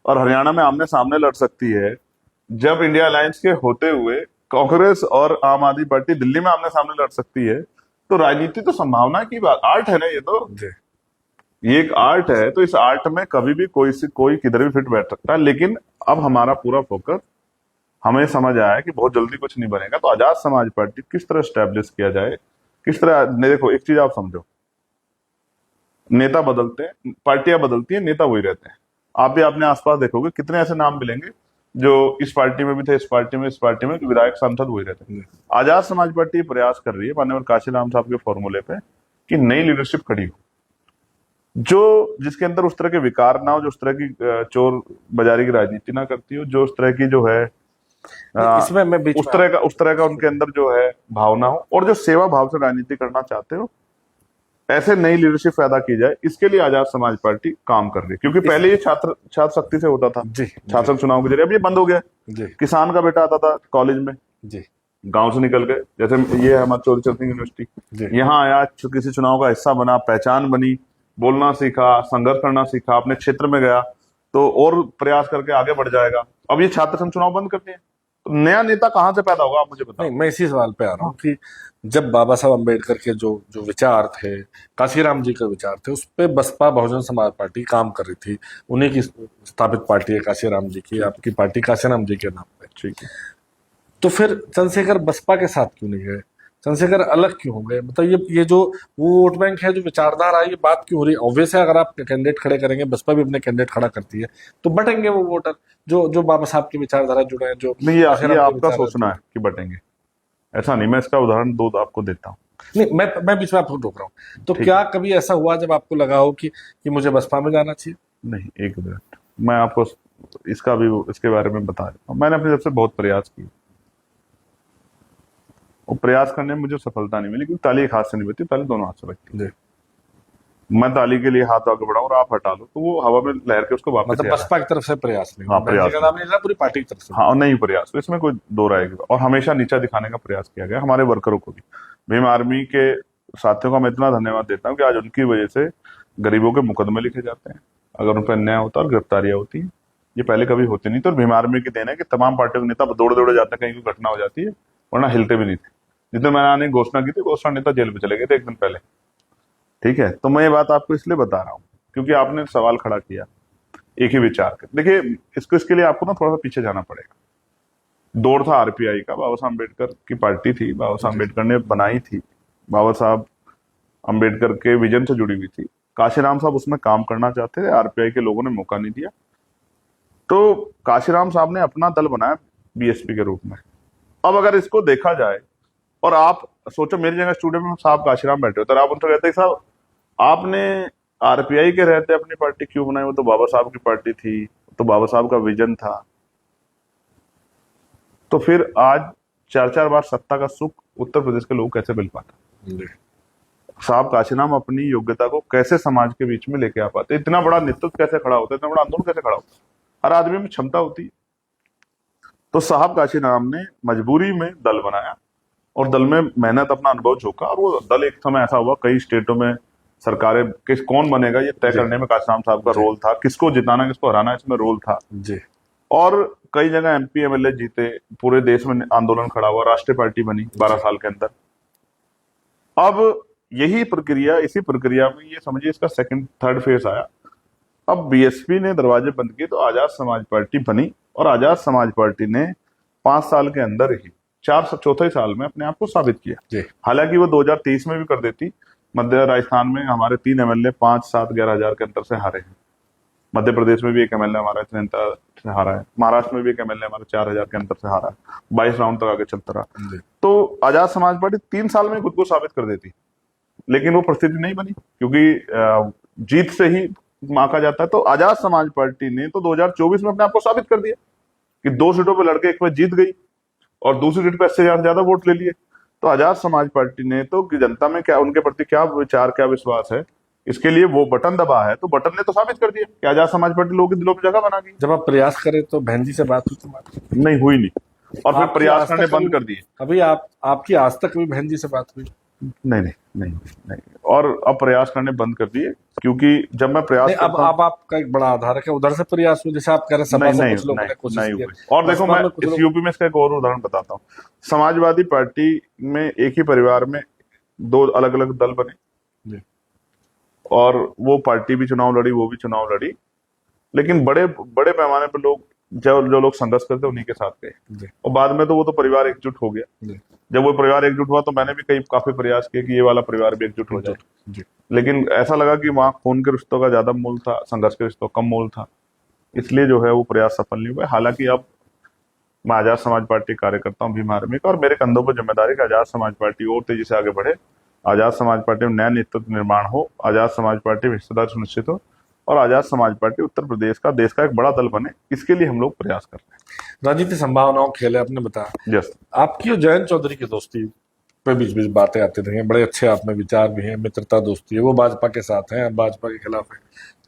और हरियाणा में आमने सामने लड़ सकती है, जब इंडिया अलायंस के होते हुए कांग्रेस और आम आदमी पार्टी दिल्ली में आमने सामने लड़ सकती है, तो राजनीति तो संभावना की बात, आर्ट है ना ये तो। जी। ये एक आर्ट है, तो इस आर्ट में कभी भी कोई किधर भी फिट बैठ सकता है। लेकिन अब हमारा पूरा फोकस, हमें समझ आया कि बहुत जल्दी कुछ नहीं बनेगा, तो आजाद समाज पार्टी किस तरह स्टैब्लिश किया जाए, किस तरह। देखो एक चीज आप समझो, नेता बदलते हैं, पार्टियां बदलती हैं, नेता वही रहते हैं। आप भी अपने आसपास देखोगे कितने ऐसे नाम मिलेंगे जो इस पार्टी में भी थे, इस पार्टी में, विधायक सांसद वही रहते हैं। आजाद समाज पार्टी प्रयास कर रही है माननीय काशीराम साहब के फॉर्मूले पे कि नई लीडरशिप खड़ी हो, जो जिसके अंदर उस तरह के विकार ना हो, जो उस तरह की चोर बाजारी की राजनीति ना करती हो, जो उस तरह की जो है इसमें मैं बीच उस तरह का उनके अंदर जो है भावना हो, और जो सेवा भाव से राजनीति करना चाहते हो, ऐसे नई लीडरशिप पैदा की जाए। इसके लिए आजाद समाज पार्टी काम कर रही है, क्योंकि पहले ये छात्र शक्ति से होता था। जी। छात्र चुनाव के जरिए, अब ये बंद हो गया। जी। किसान का बेटा आता था कॉलेज में, जी। गांव से निकल गए, जैसे ये है हमारा चौधरी चरण सिंह यूनिवर्सिटी, यहाँ आया, किसी चुनाव का हिस्सा बना, पहचान बनी, बोलना सीखा, संघर्ष करना सीखा, अपने क्षेत्र में गया तो और प्रयास करके आगे बढ़ जाएगा। अब ये छात्र संघ चुनाव बंद करते हैं, तो नया नेता कहाँ से पैदा होगा, आप मुझे बताओ। नहीं, मैं इसी सवाल पे आ रहा हूँ कि जब बाबा साहब अम्बेडकर के जो जो विचार थे, काशीराम जी के विचार थे, उस पे बसपा बहुजन समाज पार्टी काम कर रही थी। उन्हीं की स्थापित पार्टी है काशीराम जी की, आपकी पार्टी काशीराम जी के नाम पे। ठीक है, तो फिर चंद्रशेखर बसपा के साथ क्यों नहीं गए? चंद्रशेखर अलग क्यों हो गए? मतलब ये जो वो वोट बैंक है, जो विचारधारा है, ये बात क्यों हो रही है? ऑब्वियस है, अगर आप कैंडिडेट खड़े करेंगे, बसपा भी अपने कैंडिडेट खड़ा करती है, तो बटेंगे वो वोटर जो जो बाबा साहब की विचारधारा जुड़े हैं, जो नहीं ये काशीराम की आपका विचारधारा सोचना है कि बटेंगे, ऐसा नहीं। मैं इसका उदाहरण दो आपको देता हूँ। नहीं, मैं बीच में आपको रोक रहा हूँ। तो क्या कभी ऐसा हुआ जब आपको लगा हो कि मुझे बसपा में जाना चाहिए? नहीं, एक मिनट, मैं आपको इसका भी इसके बारे में बता देता हूँ। मैंने अपनी तरफ से बहुत प्रयास किए, और प्रयास करने में मुझे सफलता नहीं मिली, क्योंकि ताली एक हाथ से नहीं बजती, ताली दोनों हाथ से बजती है। मैं ताली के लिए हाथ आगे बढ़ाऊं और आप हटा लो, तो वो हवा में लहर के उसको वापस मतलब बसपा की तरफ से प्रयास नहीं? हाँ, प्रयास का नाम नहीं लिया, पूरी पार्टी की तरफ से? हाँ, नहीं प्रयास, इसमें कोई दो राय की। और हमेशा नीचा दिखाने का प्रयास किया गया हमारे वर्करों को भी। भीम आर्मी के साथियों का मैं इतना धन्यवाद देता हूँ कि आज उनकी वजह से गरीबों के मुकदमे लिखे जाते हैं, अगर उन पर अन्याय होता है और गिरफ्तारियां होती हैं, ये पहले कभी होती नहीं थी। और भीम आर्मी की देन है कि तमाम पार्टियों के नेता दौड़े दौड़े जाते हैं, कहीं कोई घटना हो जाती है, वरना हिलते भी नहीं थे। जितने मैंने घोषणा की थी, घोषणा नेता जेल में चले गए थे एक दिन पहले। ठीक है, तो मैं ये बात आपको इसलिए बता रहा हूँ क्योंकि आपने सवाल खड़ा किया एक ही विचार कर। देखिए, इसके लिए आपको ना थोड़ा सा पीछे जाना पड़ेगा। दौड़ था आरपीआई का, बाबा साहब अम्बेडकर की पार्टी थी, बाबा साहब अम्बेडकर ने बनाई थी, बाबा साहब अम्बेडकर के विजन से जुड़ी हुई थी। काशीराम साहब उसमें काम करना चाहते थे, आरपीआई के लोगों ने मौका नहीं दिया, तो काशीराम साहब ने अपना दल बनाया बीएसपी के रूप में। अब अगर इसको देखा जाए, और आप सोचो मेरी जगह स्टूडियो में साहब काशीराम बैठे होते, आप उनसे कहते साहब आपने आरपीआई के रहते अपनी पार्टी क्यों बनाई, वो तो बाबा साहब की पार्टी थी, तो बाबा साहब का विजन था। तो फिर आज 4-4 बार सत्ता का सुख उत्तर प्रदेश के लोग कैसे मिल पाता? साहब काशीराम अपनी योग्यता को कैसे समाज के बीच में लेके आ पाते? इतना बड़ा नेतृत्व कैसे खड़ा होता है, इतना बड़ा आंदोलन कैसे खड़ा होता है? हर आदमी में क्षमता होती है। तो साहब काशीराम ने मजबूरी में दल बनाया, और दल में मेहनत, अपना अनुभव झोंका, और वो दल एक समय ऐसा हुआ कई स्टेटों में सरकारें किस कौन बनेगा ये तय करने में काशीराम साहब का रोल था, किसको जिताना किसको हराना इसमें रोल था। जी और कई जगह एमपी एमएलए जीते, पूरे देश में आंदोलन खड़ा हुआ, राष्ट्रीय पार्टी बनी 12 साल के अंदर। अब यही प्रक्रिया, इसी प्रक्रिया में ये समझिए इसका सेकंड थर्ड फेज आया। अब बीएसपी ने दरवाजे बंद किए तो आजाद समाज पार्टी बनी, और आजाद समाज पार्टी ने 5 साल के अंदर ही चौथे साल में अपने आप को साबित किया। हालांकि वो 2023 में भी कर देती। मध्य राजस्थान में हमारे 3 एमएलए 5, 7, 11 हजार के अंतर से हारे हैं। मध्य प्रदेश में भी एक एमएलए हमारा इतने अंतर से हारा है। महाराष्ट्र में भी एक एमएलए हमारा 4000 के अंतर से हारा है। 22 राउंड तक आगे चलता रहा। तो आजाद समाज पार्टी 3 साल में खुद को साबित कर देती, लेकिन वो परिस्थिति नहीं बनी, क्योंकि जीत से ही माका जाता है। तो आजाद समाज पार्टी ने तो 2024 में अपने आप को साबित कर दिया कि 2 सीटों पर लड़के एक में जीत गई और दूसरी सीट पर 80,000 ज्यादा वोट ले लिए। तो आजाद समाज पार्टी ने तो कि जनता में क्या, उनके प्रति क्या विचार, क्या विश्वास है, इसके लिए वो बटन दबा है। तो बटन ने तो साबित कर दिया कि आजाद समाज पार्टी लोगों के दिलों में जगह बना गई। जब आप प्रयास करें तो बहन जी से बात हुई तो नहीं हुई, नहीं, और फिर आपकी प्रयास आज करने तक बंद कभी- कर दिए। अभी आपकी आज तक भी बहन जी से बात हुई? नहीं। और अब प्रयास करने बंद कर दिए, क्योंकि जब मैं प्रयास नहीं, करता हूं, अब आपका एक बड़ा आधार है कि उधर से प्रयास हुआ, जैसे आप कह रहे हैं सपा से कुछ लोगों ने कोशिश नहीं की। हुई। और देखो, बसपा मैं में कुछ इस लोग- यूपी में इसका एक और उदाहरण बताता हूँ। समाजवादी पार्टी में एक ही परिवार में 2 अलग अलग दल बने, जी। और वो पार्टी भी चुनाव लड़ी, वो भी चुनाव लड़ी, लेकिन बड़े बड़े पैमाने पर लोग जो लोग संघर्ष करते उन्हीं के साथ गए। जी। और बाद में तो वो तो परिवार एकजुट हो गया। जी। जब वो परिवार एकजुट हुआ तो मैंने भी काफी प्रयास किए कि ये वाला परिवार भी एकजुट हो जाए। जी। लेकिन ऐसा लगा कि वहां खून के रिश्तों का ज्यादा मोल था, संघर्ष के रिश्तों का कम मोल था, इसलिए जो है वो प्रयास सफल नहीं हुए। हालांकि अब मैं आजाद समाज पार्टी कार्यकर्ता हूँ, भीम आर्मी का, और मेरे कंधों पर जिम्मेदारी कि आजाद समाज पार्टी और तेजी से आगे बढ़े, आजाद समाज पार्टी में नया नेतृत्व निर्माण हो, आजाद समाज पार्टी में हिस्सेदार सुनिश्चित हो, और आजाद समाज पार्टी उत्तर प्रदेश का, देश का एक बड़ा दल बने। इसके लिए हम लोग प्रयास कर रहे हैं। राजनीति संभावनाओं खेल है, आपने बताया। यस। आपकी और जयंत चौधरी की दोस्ती पे बीच बीच बातें आती रही हैं, बड़े अच्छे आप में विचार भी हैं, मित्रता दोस्ती है, वो भाजपा के साथ हैं, आप भाजपा के खिलाफ हैं,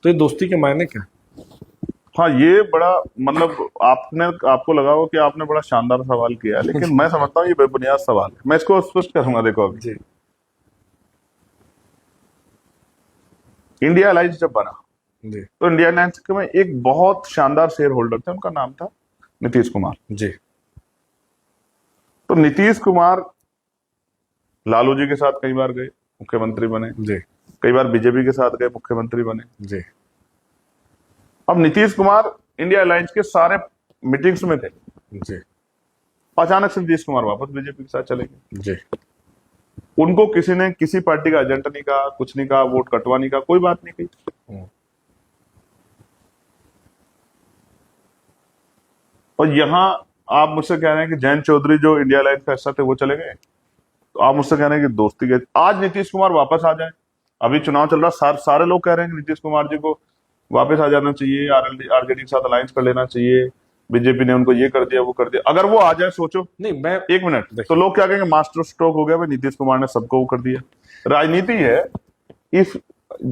तो ये दोस्ती के मायने क्या? हाँ, ये बड़ा, मतलब आपको लगा हो कि आपने बड़ा शानदार सवाल किया, लेकिन मैं समझता हूँ ये बेबुनियाद सवाल है। मैं इसको स्पष्ट करूंगा। देखो, अभी जी। इंडिया अलायंस जब बना जी। तो इंडिया अलायंस में एक बहुत शानदार शेयर होल्डर थे, उनका नाम था नीतीश कुमार। जी। तो नीतीश कुमार लालू जी के साथ कई बार गए, मुख्यमंत्री बने, जी। कई बार बीजेपी के साथ गए, मुख्यमंत्री बने। जी। अब नीतीश कुमार इंडिया अलायंस के सारे मीटिंग्स में थे। जी। अचानक से नीतीश कुमार वापस बीजेपी के साथ चले गए। जी। उनको किसी ने किसी पार्टी का एजेंट नहीं कहा, कुछ नहीं कहा, वोट कटवा नहीं कहा, कोई बात नहीं कही। और यहां आप मुझसे कह रहे हैं कि जयंत चौधरी जो इंडिया अलायंस का हिस्सा थे वो चले गए, तो आप मुझसे कह रहे हैं कि दोस्ती के आज नीतीश कुमार वापस आ जाए। अभी चुनाव चल रहा, सारे लोग कह रहे हैं कि नीतीश कुमार जी को वापस आ जाना चाहिए, आरजेडी के साथ अलायंस कर लेना चाहिए, बीजेपी ने उनको ये कर दिया, वो कर दिया। अगर वो आ जाए, सोचो, नहीं, मैं एक मिनट, तो लोग क्या कहेंगे, मास्टर स्ट्रोक हो गया भाई, नीतीश कुमार ने सबको वो कर दिया। राजनीति है। इस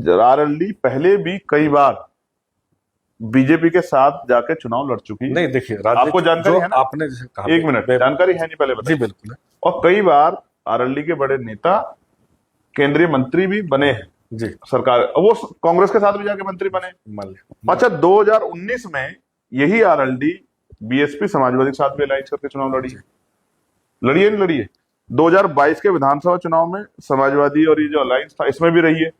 आरएलडी पहले भी कई बार बीजेपी के साथ जाके चुनाव लड़ चुकी है। नहीं, देखिए, आपको जानकारी है ना? आपने जैसे कहा, एक मिनट, जानकारी है नहीं, पहले जी बताइए। बिल्कुल। और कई बार आरएलडी के बड़े नेता केंद्रीय मंत्री भी बने हैं जी। सरकार, वो कांग्रेस के साथ भी जाके मंत्री बने। मान लिया। अच्छा, 2019 में यही आरएलडी बीएसपी समाजवादी के साथ भी अलायंस करके चुनाव लड़ी है नहीं लड़ी है। 2022 के विधानसभा चुनाव में समाजवादी और ये जो अलायंस था इसमें भी रही है।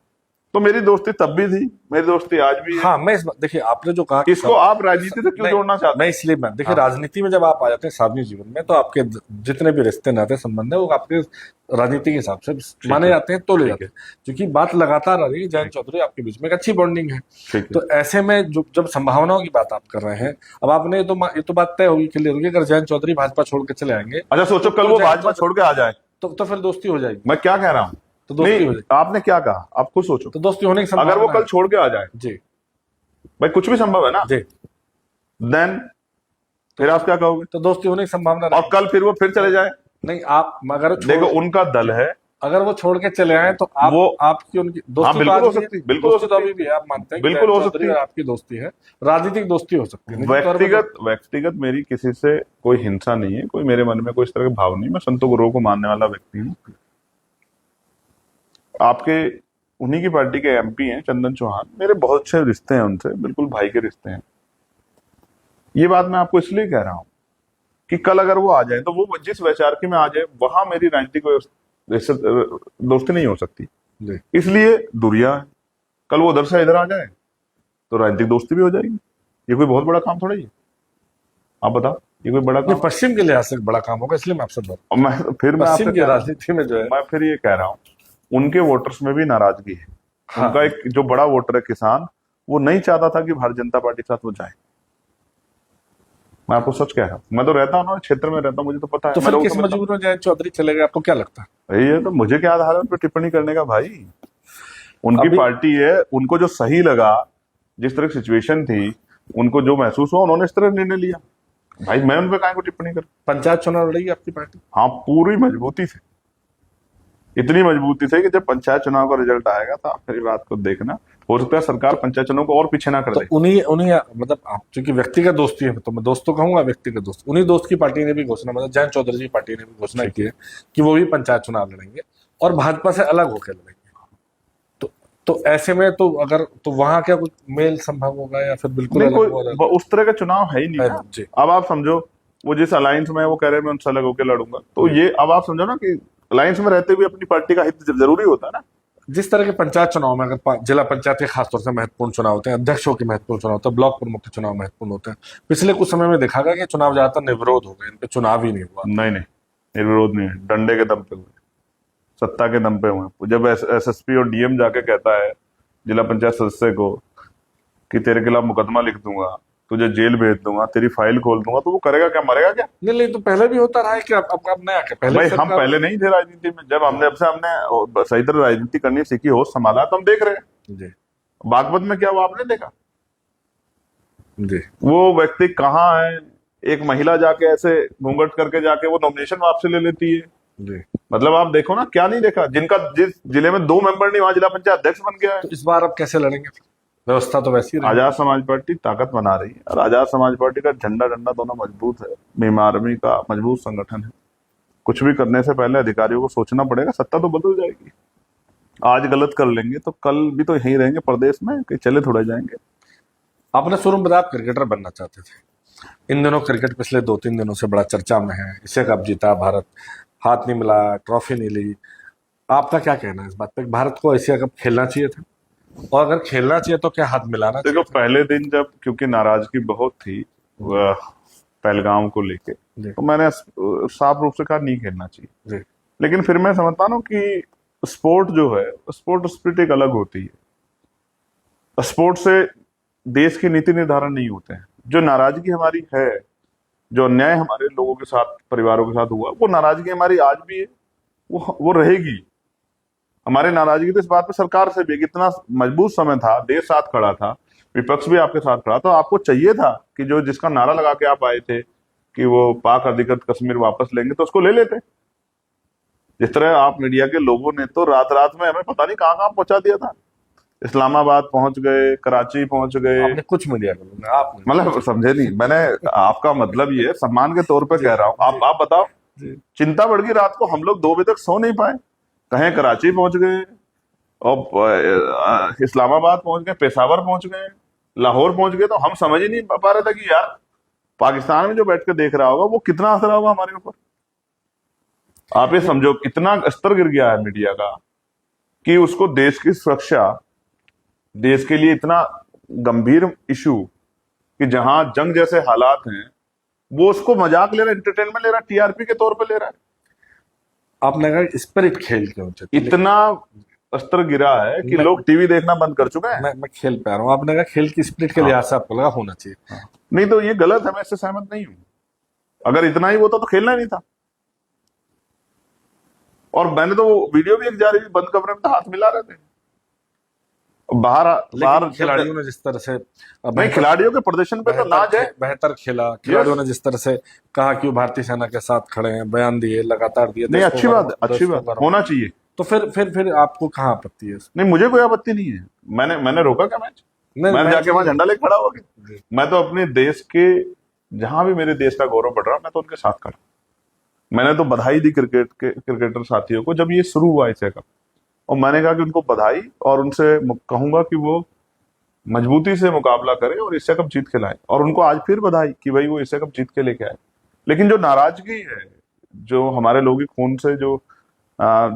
तो मेरी दोस्ती तब भी थी, मेरी दोस्ती आज भी है। हाँ, मैं देखिए, आपने जो कहा कि इसको आप राजनीति से क्यों जोड़ना चाहते मैं इसलिए देखिए, राजनीति में जब आप आ जाते हैं सार्वजनिक जीवन में, तो आपके जितने भी रिश्ते नाते संबंध है वो आपके राजनीति के हिसाब से माने जाते हैं, तोले जाते हैं। क्योंकि बात लगातार आ रही है, जयंत चौधरी आपके बीच में एक अच्छी बॉन्डिंग है। तो ऐसे में जब संभावनाओं की बात आप कर रहे हैं, अब आपने ये तो बात तय होगी, क्लियर होगी, अगर जयंत चौधरी भाजपा छोड़ के चले आएंगे। अच्छा, सोचो कल वो भाजपा छोड़ के आ जाए तो फिर दोस्ती हो जाएगी। मैं क्या कह रहा हूँ, तो दोस्ती हो जाएगी। आपने क्या कहा, आप खुद सोचो। तो दोस्ती होने की संभावना अगर वो कल छोड़ के आ जाए, जी भाई कुछ भी संभव है ना जी, देन फिर आप क्या कहोगे? तो दोस्ती होने की संभावना और कल फिर वो फिर चले जाए? नहीं, आप अगर देखो, उनका दल है, अगर वो छोड़ के चले आए तो आपकी उनकी दोस्ती बिल्कुल हो सकती है, बिल्कुल हो दोस्ती तो अभी भी है, आप मानते हैं बिल्कुल हो सकती है, आपकी दोस्ती है, राजनीतिक दोस्ती हो सकती है। व्यक्तिगत मेरी किसी से कोई हिंसा नहीं है, कोई मेरे मन में कोई इस तरह के भाव नहीं। मैं संतों गुरुओं को मानने वाला व्यक्ति हूँ। आपके उन्हीं की पार्टी के एमपी हैं चंदन चौहान, मेरे बहुत अच्छे रिश्ते हैं उनसे, बिल्कुल भाई के रिश्ते हैं। ये बात मैं आपको इसलिए कह रहा हूं कि कल अगर वो आ जाए तो वो जिस वैचारिक में आ जाए वहां मेरी राजनीतिक दोस्ती नहीं हो सकती, जी इसलिए दूरियां है। कल वो उधर से इधर आ जाए तो राजनीतिक दोस्ती भी हो जाएगी। ये कोई बहुत बड़ा काम थोड़ा ही है, आप बताओ, ये कोई बड़ा ये काम? पश्चिम के लिहाज से बड़ा काम होगा, इसलिए मैं आपसे बोल और मैं आपसे पश्चिम की कह रहा हूं, राजनीति में जो है। मैं फिर ये कह रहा हूँ, उनके वोटर्स में भी नाराजगी है। हाँ उनका एक जो बड़ा वोटर है किसान, वो नहीं चाहता था कि भारतीय जनता पार्टी के साथ वो जाए। मैं आपको सच कह रहा हूँ, मैं तो रहता हूँ ना क्षेत्र में रहता हूँ, मुझे तो पता है। तो मैं फिर लोगों किस से मिलता हूं। मजबूरी में जयंत चौधरी चले गए, आपको क्या लगता है? भाई ये तो मुझे क्या आधार है उन पर टिप्पणी करने का भाई? उनकी अभी पार्टी है, उनको जो सही लगा, जिस तरह की सिचुएशन थी, उनको जो महसूस हुआ, उन्होंने इस तरह निर्णय लिया। भाई मैं उन पर काहे को टिप्पणी करूं? पंचायत चुनाव लड़ेगी आपकी पार्टी? हाँ, पूरी मजबूती से, इतनी मजबूती से कि जब पंचायत चुनाव का रिजल्ट आएगा तो आप मेरी बात को देखना, हो सकता है सरकार पंचायत चुनाव को और पीछे ना कर तो दे। उन्हीं उन्हीं मतलब आप चूंकि व्यक्तिगत दोस्ती है तो मैं दोस्त तो कहूंगा, व्यक्तिगत दोस्त, उन्हीं दोस्त की पार्टी ने भी घोषणा, मतलब जयंत चौधरी जी की पार्टी ने भी घोषणा की है कि वो भी पंचायत चुनाव लड़ेंगे और भाजपा से अलग होकर लड़ेंगे। तो ऐसे में तो अगर तो वहां क्या कुछ मेल संभव होगा या फिर बिल्कुल नहीं, अलग होगा? कोई उस तरह का चुनाव है ही नहीं है ना। जी अब आप समझो, वो जिस अलायंस में है, वो कह रहे हैं मैं उनसे अलग होकर लड़ूंगा, तो ये अब आप समझो ना कि अलायंस में रहते हुए अपनी पार्टी का हित जरूरी होता है ना। जिस तरह के पंचायत चुनाव में अगर जिला पंचायत के खासतौर से महत्वपूर्ण चुनाव होते हैं, अध्यक्षों के महत्वपूर्ण चुनाव होते हैं, ब्लॉक प्रमुख के चुनाव महत्वपूर्ण होते हैं, पिछले कुछ समय में देखा गया कि चुनाव ज्यादातर निर्विरोध हो गए, इन पे चुनाव ही नहीं हुआ। नहीं नहीं, निर्विरोध नहीं है, डंडे के दम पे हुए, सत्ता के दम पे हुए। जब एसएसपी और डीएम जाके कहता है जिला पंचायत सदस्य को कि तेरे खिलाफ मुकदमा लिख दूंगा, तुझे जेल भेज दूंगा, तेरी फाइल खोल दूंगा, तो वो करेगा क्या? मरेगा क्या? नहीं नहीं, तो पहले भी होता रहा है कि अब नया क्या? पहले भाई की हम सरकार। पहले नहीं थे राजनीति में, जब हमने सही तरह राजनीति करनी सीखी, होश संभाला, तो हम देख रहे हैं जी बागपत में क्या हुआ, आपने देखा? जी वो व्यक्ति कहाँ है? एक महिला जाके ऐसे घूंघट करके जाके वो नॉमिनेशन वापस ले लेती है। जी। मतलब आप देखो ना, क्या नहीं देखा? जिनका जिस जिले में 2 मेंबर नहीं, वहां जिला पंचायत अध्यक्ष बन गया है। तो इस बार अब कैसे लड़ेंगे? व्यवस्था तो वैसी रही। आजाद समाज पार्टी ताकत बना रही है, और आजाद समाज पार्टी का झंडा डंडा दोनों मजबूत है, भीम आर्मी का मजबूत संगठन है। कुछ भी करने से पहले अधिकारियों को सोचना पड़ेगा, सत्ता तो बदल जाएगी। आज गलत कर लेंगे तो कल भी तो यहीं रहेंगे प्रदेश में, कि चले थोड़े जाएंगे। आपने शुरू में बताया आप क्रिकेटर बनना चाहते थे। इन दिनों क्रिकेट पिछले 2-3 दिनों से बड़ा चर्चा में है, एशिया कप जीता भारत, हाथ नहीं मिला, ट्रॉफी नहीं ली। आपका क्या कहना है इस बात पे? भारत को एशिया कप खेलना चाहिए था, और अगर खेलना चाहिए तो क्या हाथ मिलाना देखो, चाहिए था? पहले दिन जब, क्योंकि नाराजगी बहुत थी पहलगाम को लेके, जी तो मैंने साफ रूप से कहा नहीं खेलना चाहिए। जी लेकिन फिर मैं समझता हूँ कि स्पोर्ट जो है, स्पोर्ट स्पिरिट एक अलग होती है। स्पोर्ट से देश की नीति निर्धारण नहीं होते हैं। जो नाराजगी हमारी है, जो अन्याय हमारे लोगों के साथ, परिवारों के साथ हुआ, वो नाराजगी हमारी आज भी है, वो रहेगी। हमारे नाराजगी तो इस बात पे सरकार से भी है कि इतना मजबूत समय था, देश साथ खड़ा था, विपक्ष भी आपके साथ खड़ा, तो आपको चाहिए था कि जो जिसका नारा लगा के आप आए थे कि वो पाक अधिकृत कश्मीर वापस लेंगे, तो उसको ले लेते। जिस तरह आप मीडिया के लोगों ने तो रात रात में हमें पता नहीं कहाँ कहाँ पहुंचा दिया था, इस्लामाबाद पहुंच गए, कराची पहुंच गए। आपने कुछ मीडिया को बोला, आपने मतलब समझे नहीं, मैंने आपका मतलब ये है, सम्मान के तौर पे कह रहा हूँ। आप बताओ, जी चिंता बढ़ गई, रात को हम लोग 2 बजे तक सो नहीं पाए। कहें कराची पहुंच गए, और इस्लामाबाद पहुंच गए, पेशावर पहुंच गए, लाहौर पहुंच गए, तो हम समझ ही नहीं पा रहे थे कि यार पाकिस्तान में जो बैठ कर देख रहा होगा वो कितना असर होगा हमारे ऊपर। आप ये समझो, इतना स्तर गिर गया है मीडिया का कि उसको देश की सुरक्षा, देश के लिए इतना गंभीर इशू कि जहां जंग जैसे हालात हैं, वो उसको मजाक ले रहा है, एंटरटेनमेंट ले रहा है, टीआरपी के तौर पे ले रहा है। आपने कहा स्पिरिट खेल क्यों चाहिए? इतना स्तर गिरा है कि लोग टीवी देखना बंद कर चुके हैं। मैं खेल पे आ रहा हूँ। आपने कहा खेल की स्पिरिट के लिहाज से आपको लगा होना चाहिए। नहीं तो ये गलत है, मैं इससे सहमत नहीं हूं। अगर इतना ही होता तो खेलना ही नहीं था। और मैंने तो वो वीडियो भी एक जारी हुई, बंद कमरे में तो हाथ मिला रहे थे। बाहर खिलाड़ियों ने जिस तरह से नहीं, खिलाड़ियों के प्रदर्शन पे तो नाज है। बेहतर खेला, खिलाड़ियों ने जिस तरह से कहा कि वो भारतीय सेना के साथ खड़े हैं, बयान दिए, लगातार दिए। नहीं, अच्छी बात होना चाहिए। तो फिर आपको कहाँ आपत्ति है? नहीं, मुझे कोई आपत्ति नहीं है। मैंने रोका क्या मैच? मैंने जाके वहां झंडा लेके खड़ा हो गया। मैं तो अपने देश के, जहां भी मेरे देश का गौरव बढ़ रहा, मैं तो उनके साथ खड़ा। मैंने तो बधाई दी क्रिकेटर साथियों को जब ये शुरू हुआ एशिया कप। और मैंने कहा कि उनको बधाई, और उनसे कहूंगा कि वो मजबूती से मुकाबला करें और एशिया कप जीत के लाए। और उनको आज फिर बधाई कि भाई वो एशिया कप जीत के लेके आए। लेकिन जो नाराजगी है, जो हमारे लोगों के खून से जो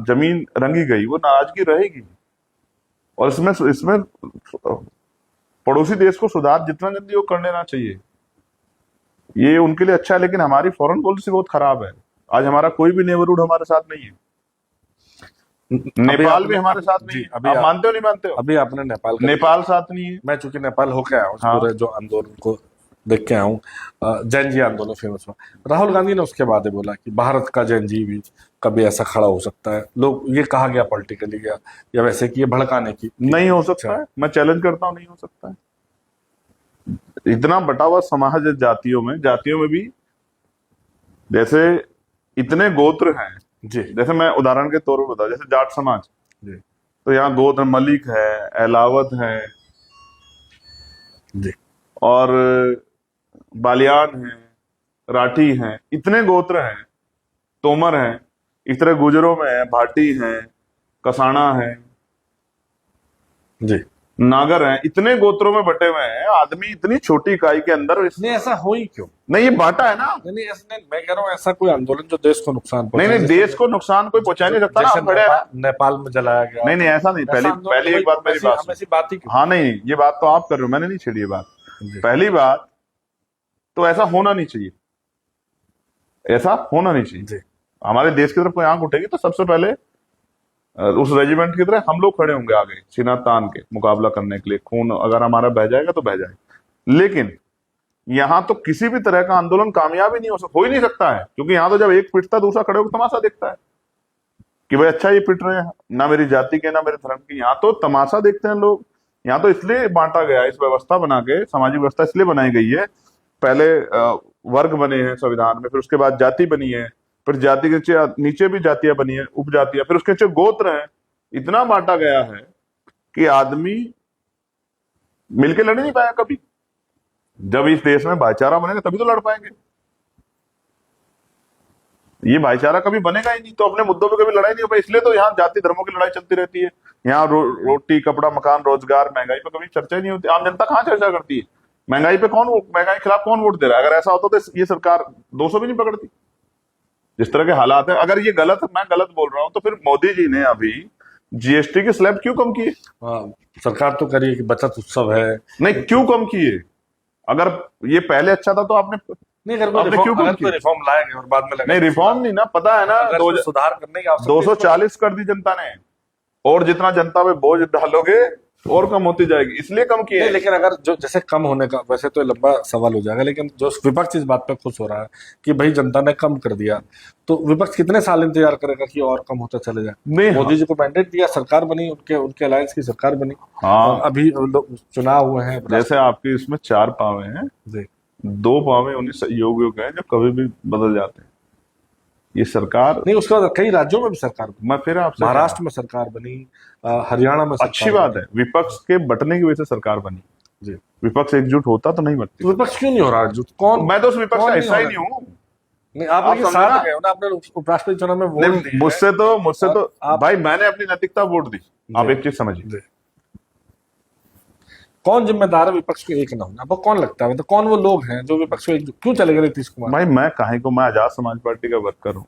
जमीन रंगी गई, वो नाराजगी रहेगी। और इसमें इसमें पड़ोसी देश को सुधार जितना जल्दी वो कर लेना चाहिए, ये उनके लिए अच्छा है। लेकिन हमारी फॉरेन पॉलिसी बहुत खराब है। आज हमारा कोई भी नेबरहुड हमारे साथ नहीं है। नेपाल भी हमारे साथ नहीं है। अभी आप मानते हो नहीं मानते हो? अभी आपने नेपाल का, नेपाल साथ नहीं है। मैं चूंकि नेपाल होके आया हूँ, हाँ। पूरे जो आंदोलन को देख के आया हूँ, जैन जी आंदोलन फेमस हुआ, राहुल गांधी ने उसके बाद ही बोला कि भारत का जैन जी भी कभी ऐसा खड़ा हो सकता है। लोग ये कहा गया पॉलिटिकली या वैसे कि ये भड़काने की। नहीं हो सकता है, मैं चैलेंज करता हूं, नहीं हो सकता है। इतना बटा हुआ समाज है जातियों में भी, जैसे इतने गोत्र हैं जी जैसे मैं उदाहरण के तौर पर बताऊं, जैसे जाट समाज, जी तो यहाँ गोत्र मलिक है, एलावत है, जी और बालियान है, राठी हैं, इतने गोत्र हैं, तोमर हैं, इस तरह गुजरों में है, भाटी हैं, कसाना है, जी। नागर हैं, इतने गोत्रों में बटे हुए हैं। आदमी इतनी छोटी इकाई के अंदर नहीं, ऐसा हो ही क्यों? नहीं, ये बांटा है ना। नहीं, ऐसा नहीं, मैं कह रहा हूँ ऐसा कोई आंदोलन जो देश को नुकसान नहीं पहुंचाए, नहीं, जैसे देश को नुकसान कोई पहुंचा नहीं सकता ना। जैसे हम खड़े हैं ना। नेपाल में जलाया गया। नहीं नहीं, ऐसा नहीं। ऐसा आंदोलन पहली एक बात मेरी बात हम ऐसी बात ही क्यों? हाँ नहीं, ये बात तो आप कर रहे हो, मैंने नहीं छेड़ी ये बात। जी। पहली बात तो ऐसा होना नहीं चाहिए, ऐसा होना नहीं चाहिए। जी हमारे देश की तरफ कोई आंख उठेगी तो सबसे पहले उस रेजिमेंट की तरह हम लोग खड़े होंगे आगे, सीना तान के मुकाबला करने के लिए। खून अगर हमारा बह जाएगा तो बह जाए, लेकिन यहाँ तो किसी भी तरह का आंदोलन कामयाब ही नहीं हो ही नहीं सकता है। क्योंकि यहाँ तो जब एक पिटता है दूसरा खड़े होकर तमाशा देखता है कि भाई अच्छा ये पिट रहे हैं, ना मेरी जाति के ना मेरे धर्म के। यहाँ तो तमाशा देखते हैं लोग। यहाँ तो इसलिए बांटा गया, इस व्यवस्था बना के, सामाजिक व्यवस्था इसलिए बनाई गई है। पहले वर्ग बने हैं संविधान में, फिर उसके बाद जाति बनी है, फिर जाति के नीचे भी जातियां बनी है, उपजातियां, फिर उसके नीचे गोत्र हैं। इतना बांटा गया है कि आदमी मिलके लड़ नहीं पाया कभी। जब इस देश में भाईचारा बनेगा तभी तो लड़ पाएंगे। ये भाईचारा कभी बनेगा ही नहीं तो अपने मुद्दों पे कभी लड़ाई नहीं हो पाई। इसलिए तो यहाँ जाति धर्मों की लड़ाई चलती रहती है। यहाँ रोटी कपड़ा मकान रोजगार महंगाई पे कभी चर्चा ही नहीं होती। आम जनता कहाँ चर्चा करती है? महंगाई पे महंगाई के खिलाफ कौन वोट दे रहा है? अगर ऐसा होता तो ये सरकार 200 भी नहीं पकड़ती। जिस तरह के हालात है, अगर ये गलत, मैं गलत बोल रहा हूं तो फिर मोदी जी ने अभी जीएसटी के स्लैब क्यों कम किए? सरकार तो करी कि बचत उत्सव है। नहीं, क्यों कम किए? अगर ये पहले अच्छा था तो आपने नहीं, अगर कोई रिफॉर्म लाएंगे और बाद में नहीं, रिफॉर्म नहीं ना, पता है ना, सुधार करने की आवश्यकता 240 कर दी जनता ने, और जितना जनता पे बोझ डालोगे और कम होती जाएगी, इसलिए कम किए। लेकिन अगर जो जैसे कम होने का, वैसे तो लंबा सवाल हो जाएगा, लेकिन जो विपक्ष इस बात पे खुश हो रहा है कि भाई जनता ने कम कर दिया, तो विपक्ष कितने साल इंतजार करेगा कि और कम होता चले जाए? नहीं, मोदी जी को मैंडेट दिया, सरकार बनी, उनके अलायंस की सरकार बनी। हाँ, अभी चुनाव हुए हैं। जैसे आपके इसमें 4 पावे हैं, 2 पावे उन्हीं सहयोगियों के हैं जो कभी भी बदल जाते हैं। ये सरकार नहीं, उसके बाद कई राज्यों में भी सरकार बनी। मैं फिर आपसे, महाराष्ट्र में सरकार बनी, हरियाणा में अच्छी बात है, विपक्ष के बटने की वजह से सरकार बनी जी। विपक्ष एकजुट होता तो नहीं बनती। तो विपक्ष क्यों नहीं हो रहा एकजुट? कौन? मैं तो उस विपक्ष का हिस्सा ही नहीं हूँ। नहीं, आप साथ गए हो ना, आपने उपराष्ट्रपति चुनाव में वोट दिए। मुझसे तो भाई मैंने अपनी नैतिकता वोट दी। आप एक चीज समझिए, कौन जिम्मेदार है विपक्ष को एक ना होना? आपको कौन लगता है, मतलब कौन वो लोग हैं जो विपक्ष को एक, क्यों चले गए नीतीश कुमार? भाई मैं काहे को, मैं आजाद समाज पार्टी का वर्कर हूँ,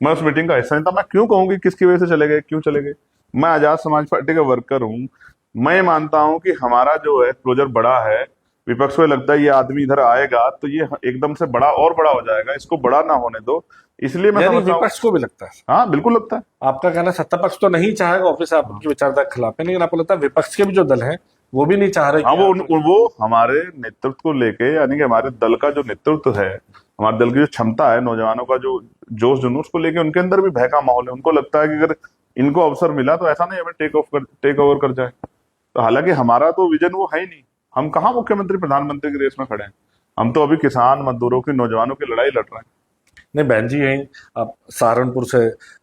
मैं उस मीटिंग का हिस्सा नहीं था। मैं क्यों कहूंगी किसकी वजह से चले गए, क्यों चले गए? मैं आजाद समाज पार्टी का वर्कर हूँ। मैं मानता हूं कि हमारा जो है क्लोजर बड़ा है। विपक्ष को लगता है ये आदमी इधर आएगा तो ये एकदम से बड़ा और बड़ा हो जाएगा, इसको बड़ा ना होने दो। इसलिए मैं समझता हूं विपक्ष को भी लगता है। हाँ बिल्कुल लगता है। आपका कहना सत्ता पक्ष तो नहीं चाहेगा ऑफिस आपकी विचारधारा के खिलाफ है, लेकिन आपको लगता है विपक्ष के भी जो दल है वो भी नहीं चाह रहे? हाँ, वो हमारे नेतृत्व को लेके, यानी कि हमारे दल का जो नेतृत्व है, हमारे दल की जो क्षमता है, नौजवानों का जो जोश जुनूस को लेके उनके अंदर भी भय का माहौल है। उनको लगता है कि अगर इनको अवसर मिला तो ऐसा नहीं हमें टेक ओवर कर जाए। तो हालांकि हमारा तो विजन वो है ही नहीं। हम कहाँ मुख्यमंत्री प्रधानमंत्री की रेस में खड़े हैं? हम तो अभी किसान मजदूरों की, नौजवानों की लड़ाई लड़ रहे हैं। नहीं, बहन जी यही आप सहारनपुर से,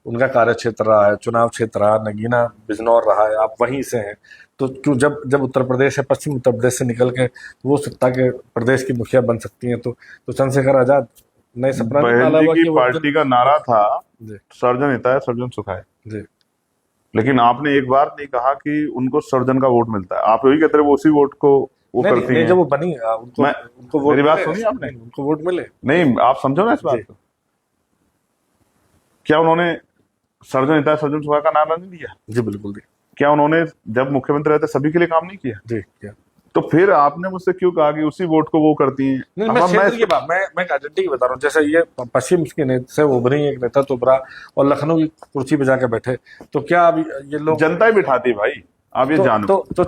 उनका कार्य क्षेत्र रहा है, चुनाव क्षेत्र रहा, नगीना बिजनौर रहा है, आप वहीं से हैं, तो क्यों जब उत्तर प्रदेश है, पश्चिम उत्तर प्रदेश से निकल के वो सत्ता के प्रदेश की मुखिया बन सकती हैं, तो चंद्रशेखर आजाद नए सपना बहन जी की पार्टी का नारा था सर्जन हिताय सर्जन सुखाय। जी। लेकिन आपने एक बार नहीं कहा कि उनको सर्जन का वोट मिलता है। आप यही कहते रहे वो उसी वोट को वो नहीं नहीं करती नहीं, हैं। जब वो बनी उनको मैं उनको वोट मेरी बात मिले, सुनिए आपने। नहीं, उनको वोट मिले। नहीं, आप समझो ना इस जी बात को। क्या उन्होंने सर्जन हिताय सर्जन सभा का नारा नहीं दिया? जी बिल्कुल जी। क्या उन्होंने जब मुख्यमंत्री रहते सभी के लिए काम नहीं किया? जी क्या तो फिर आपने मुझसे क्यों कहा कि उसी वोट को वो करती हैं? नहीं, अब मैं मैं क्षेत्र की बात, मैं एक आइडेंटिटी की बता रहा हूँ। जैसे ये पश्चिम के नेता से उभरी एक नेता तो उभरा और लखनऊ की कुर्सी पे जाके बैठे, तो क्या अब ये लोग जनता ही बिठाती भाई, आप ये जानो। तो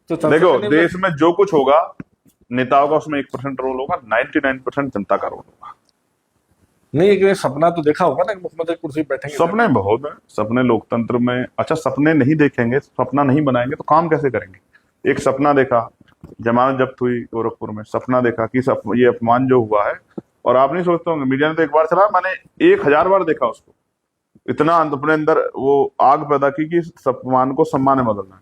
देखो, नहीं देश में जो कुछ होगा नेताओं का उसमें 1% रोल होगा, 99% जनता का रोल होगा। नहीं, एक सपना तो देखा होगा ना कि मुख्यमंत्री कुर्सी पे बैठेंगे। सपने बहुत है, सपने लोकतंत्र में। अच्छा, सपने नहीं देखेंगे, सपना नहीं बनाएंगे तो काम कैसे करेंगे? एक सपना देखा, जमानत जब्त हुई गोरखपुर में, सपना देखा कि ये अपमान जो हुआ है, और आप नहीं सोचते होंगे, मीडिया ने तो एक बार चला, मैंने 1000 बार देखा उसको। इतना अपने अंदर वो आग पैदा की कि इस अपमान को सम्मान में बदलना है।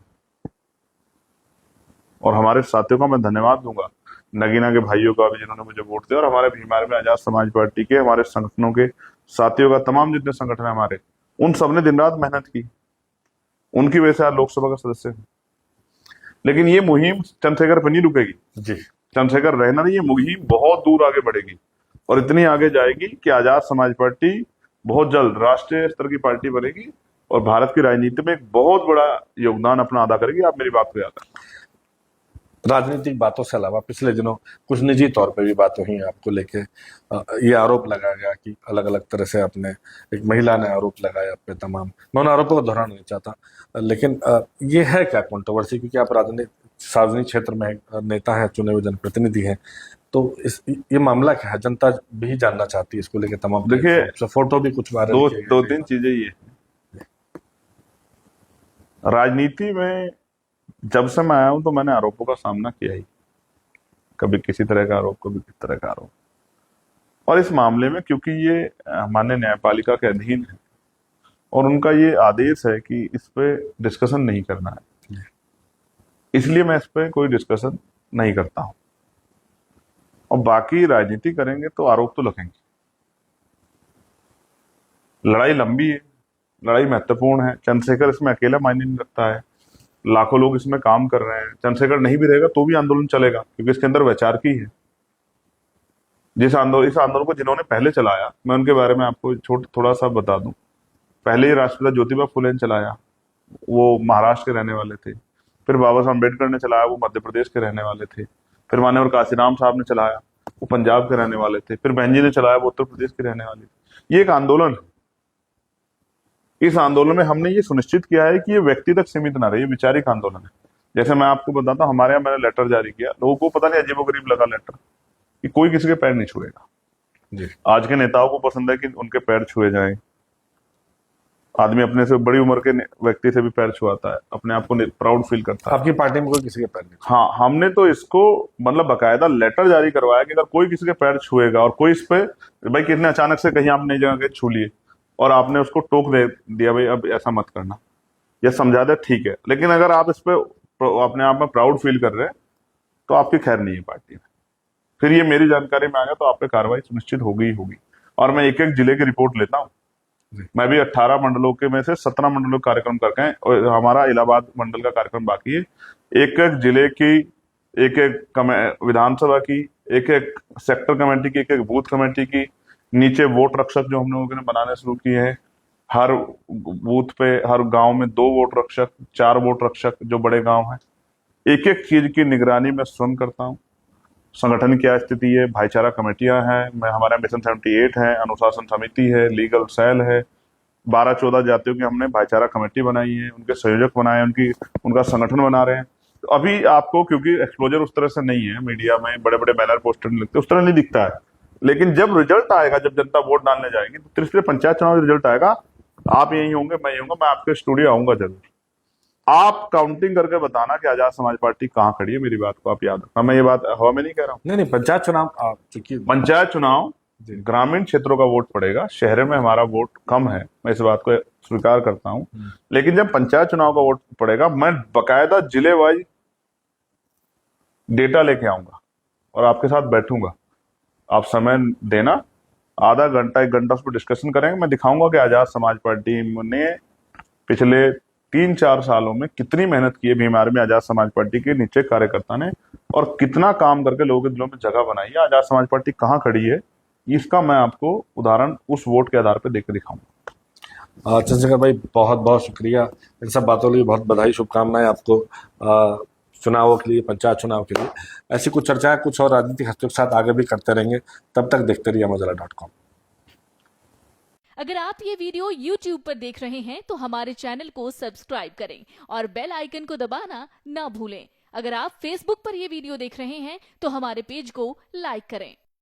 और हमारे साथियों का मैं धन्यवाद दूंगा, नगीना के भाइयों का भी जिन्होंने मुझे वोट दिया, और हमारे भीमार में आजाद समाज पार्टी के हमारे संगठनों के साथियों का, तमाम जितने संगठन है हमारे, उन सबने दिन रात मेहनत की। उनकी वजह से आज लोकसभा का सदस्य हूं। लेकिन ये मुहिम चंद्रशेखर पर नहीं रुकेगी। जी चंद्रशेखर रहना नहीं, ये मुहिम बहुत दूर आगे बढ़ेगी और इतनी आगे जाएगी कि आजाद समाज पार्टी बहुत जल्द राष्ट्रीय स्तर की पार्टी बनेगी और भारत की राजनीति में एक बहुत बड़ा योगदान अपना अदा करेगी। आप मेरी बात को याद रखें। राजनीतिक बातों से अलावा पिछले दिनों कुछ निजी तौर पे भी बात हुई आपको लेके। ये आरोप लगाया गया कि अलग अलग तरह से आपने, एक महिला ने आरोप लगाया आप पे तमाम, मैं उन आरोपों को दोहराना नहीं चाहता, लेकिन ये है क्या कंट्रोवर्सी? क्योंकि आप राजनीतिक सार्वजनिक क्षेत्र में एक नेता हैं, चुने हुए जनप्रतिनिधि हैं, तो इस ये मामला क्या है? जनता भी जानना चाहती है इसको लेके तमाम। देखिए, फोटो भी कुछ वायरल दो तीन चीजें ये राजनीति में, जब से मैं आया हूं तो मैंने आरोपों का सामना किया ही, कभी किसी तरह का आरोप, कभी किस तरह का आरोप। और इस मामले में क्योंकि ये माननीय न्यायपालिका के अधीन है और उनका ये आदेश है कि इस पे डिस्कशन नहीं करना है, इसलिए मैं इस पे कोई डिस्कशन नहीं करता हूं। और बाकी राजनीति करेंगे तो आरोप तो लगेंगे। लड़ाई लंबी है, लड़ाई महत्वपूर्ण है। चंद्रशेखर इसमें अकेला मायने नहीं रखता है, लाखों लोग इसमें काम कर रहे हैं। चंद्रशेखर नहीं भी रहेगा तो भी आंदोलन चलेगा, क्योंकि इसके अंदर वैचारिकी है। इस आंदोलन को जिन्होंने पहले चलाया, मैं उनके बारे में आपको थोड़ा सा बता दूं। पहले ही राष्ट्रपिता ज्योतिबा फुले ने चलाया, वो महाराष्ट्र के रहने वाले थे। फिर बाबा साहब अम्बेडकर ने चलाया, वो मध्य प्रदेश के रहने वाले थे। फिर मान्यवर काशीराम साहब ने चलाया, वो पंजाब के रहने वाले थे। फिर बहन जी ने चलाया, वो उत्तर प्रदेश के रहने वाले थे। ये एक आंदोलन है। इस आंदोलन में हमने ये सुनिश्चित किया है कि ये व्यक्ति तक सीमित ना रहे, ये वैचारिक आंदोलन है। जैसे मैं आपको बताता हूँ, हमारे यहाँ मैंने लेटर जारी किया, लोगों को पता नहीं अजीबोगरीब लगा लेटर, कि कोई किसी के पैर नहीं छुएगा। जी आज के नेताओं को पसंद है कि उनके पैर छुए जाएं। आदमी अपने से बड़ी उम्र के व्यक्ति से भी पैर छुआता है, अपने आप को प्राउड फील करता है। आपकी पार्टी में कोई किसी के पैर नहीं? हाँ, हमने तो इसको मतलब बकायदा लेटर जारी करवाया कि अगर कोई किसी के पैर छुएगा और कोई इस पे, भाई कितने अचानक से कहीं आप नई जगह गए छू लिए और आपने उसको टोक दे दिया, भाई अब ऐसा मत करना, या समझा दे, ठीक है, लेकिन अगर आप इस पे अपने आप में प्राउड फील कर रहे हैं तो आपकी खैर नहीं है पार्टी में। फिर ये मेरी जानकारी में आ गया तो आप पे कार्रवाई सुनिश्चित होगी ही होगी। और मैं एक एक जिले की रिपोर्ट लेता हूँ। मैं भी 18 मंडलों के में से 17 मंडलों का कार्यक्रम करके हैं और हमारा इलाहाबाद मंडल का कार्यक्रम बाकी है। एक एक जिले की, एक एक विधानसभा की, एक एक सेक्टर कमेटी की, एक एक बूथ कमेटी की, नीचे वोट रक्षक जो हम लोगों ने बनाने शुरू किए हैं। हर बूथ पे, हर गांव में 2 वोट रक्षक, 4 वोट रक्षक जो बड़े गांव हैं। एक एक चीज की निगरानी मैं स्वयं करता हूँ। संगठन की क्या स्थिति है, भाईचारा कमेटियां हैं, मैं हमारा मिशन 78 है, अनुशासन समिति है, लीगल सेल है, 12-14 जातियों की हमने भाईचारा कमेटी बनाई है, उनके संयोजक बनाए, उनका संगठन बना रहे हैं। तो अभी आपको क्योंकि एक्सपोजर उस तरह से नहीं है, मीडिया में बड़े बड़े बैनर पोस्टर नहीं लगते, उस तरह नहीं दिखता है, लेकिन जब रिजल्ट आएगा, जब जनता वोट डालने जाएगी, तो तीसरे पंचायत चुनाव रिजल्ट आएगा, आप यही होंगे, मैं यही होंगे, मैं आपके स्टूडियो आऊंगा जरूर। आप काउंटिंग करके बताना कि आजाद समाज पार्टी कहाँ खड़ी है। मेरी बात को आप याद रखना, मैं ये बात हवा में नहीं कह रहा हूँ। नहीं, पंचायत चुनाव चूंकि पंचायत चुनाव ग्रामीण क्षेत्रों का वोट पड़ेगा, शहर में हमारा वोट कम है, मैं इस बात को स्वीकार करता हूं। लेकिन जब पंचायत चुनाव का वोट पड़ेगा, मैं बकायदा जिले वाइज डेटा लेके आऊंगा और आपके साथ बैठूंगा। आप समय देना, आधा घंटा 1 घंटा उस पर डिस्कशन करेंगे। मैं दिखाऊंगा कि आजाद समाज पार्टी ने पिछले 3-4 सालों में कितनी मेहनत की है भीम आर्मी आजाद समाज पार्टी के नीचे कार्यकर्ता ने, और कितना काम करके लोगों के दिलों में जगह बनाई है। आजाद समाज पार्टी कहाँ खड़ी है, इसका मैं आपको उदाहरण उस वोट के आधार पर देकर दिखाऊंगा। चंद्रशेखर भाई, बहुत बहुत शुक्रिया इन सब बातों के लिए। बहुत बधाई, शुभकामनाएं आपको चुनावों के लिए, पंचायत चुनाव के लिए। ऐसी कुछ चर्चाएं कुछ और राजनीतिक हस्तियों के साथ आगे भी करते रहेंगे। तब तक देखते रहिए अमरउजाला.com। अगर आप ये वीडियो YouTube पर देख रहे हैं तो हमारे चैनल को सब्सक्राइब करें और बेल आइकन को दबाना ना भूलें। अगर आप Facebook पर ये वीडियो देख रहे हैं तो हमारे पेज को लाइक करें।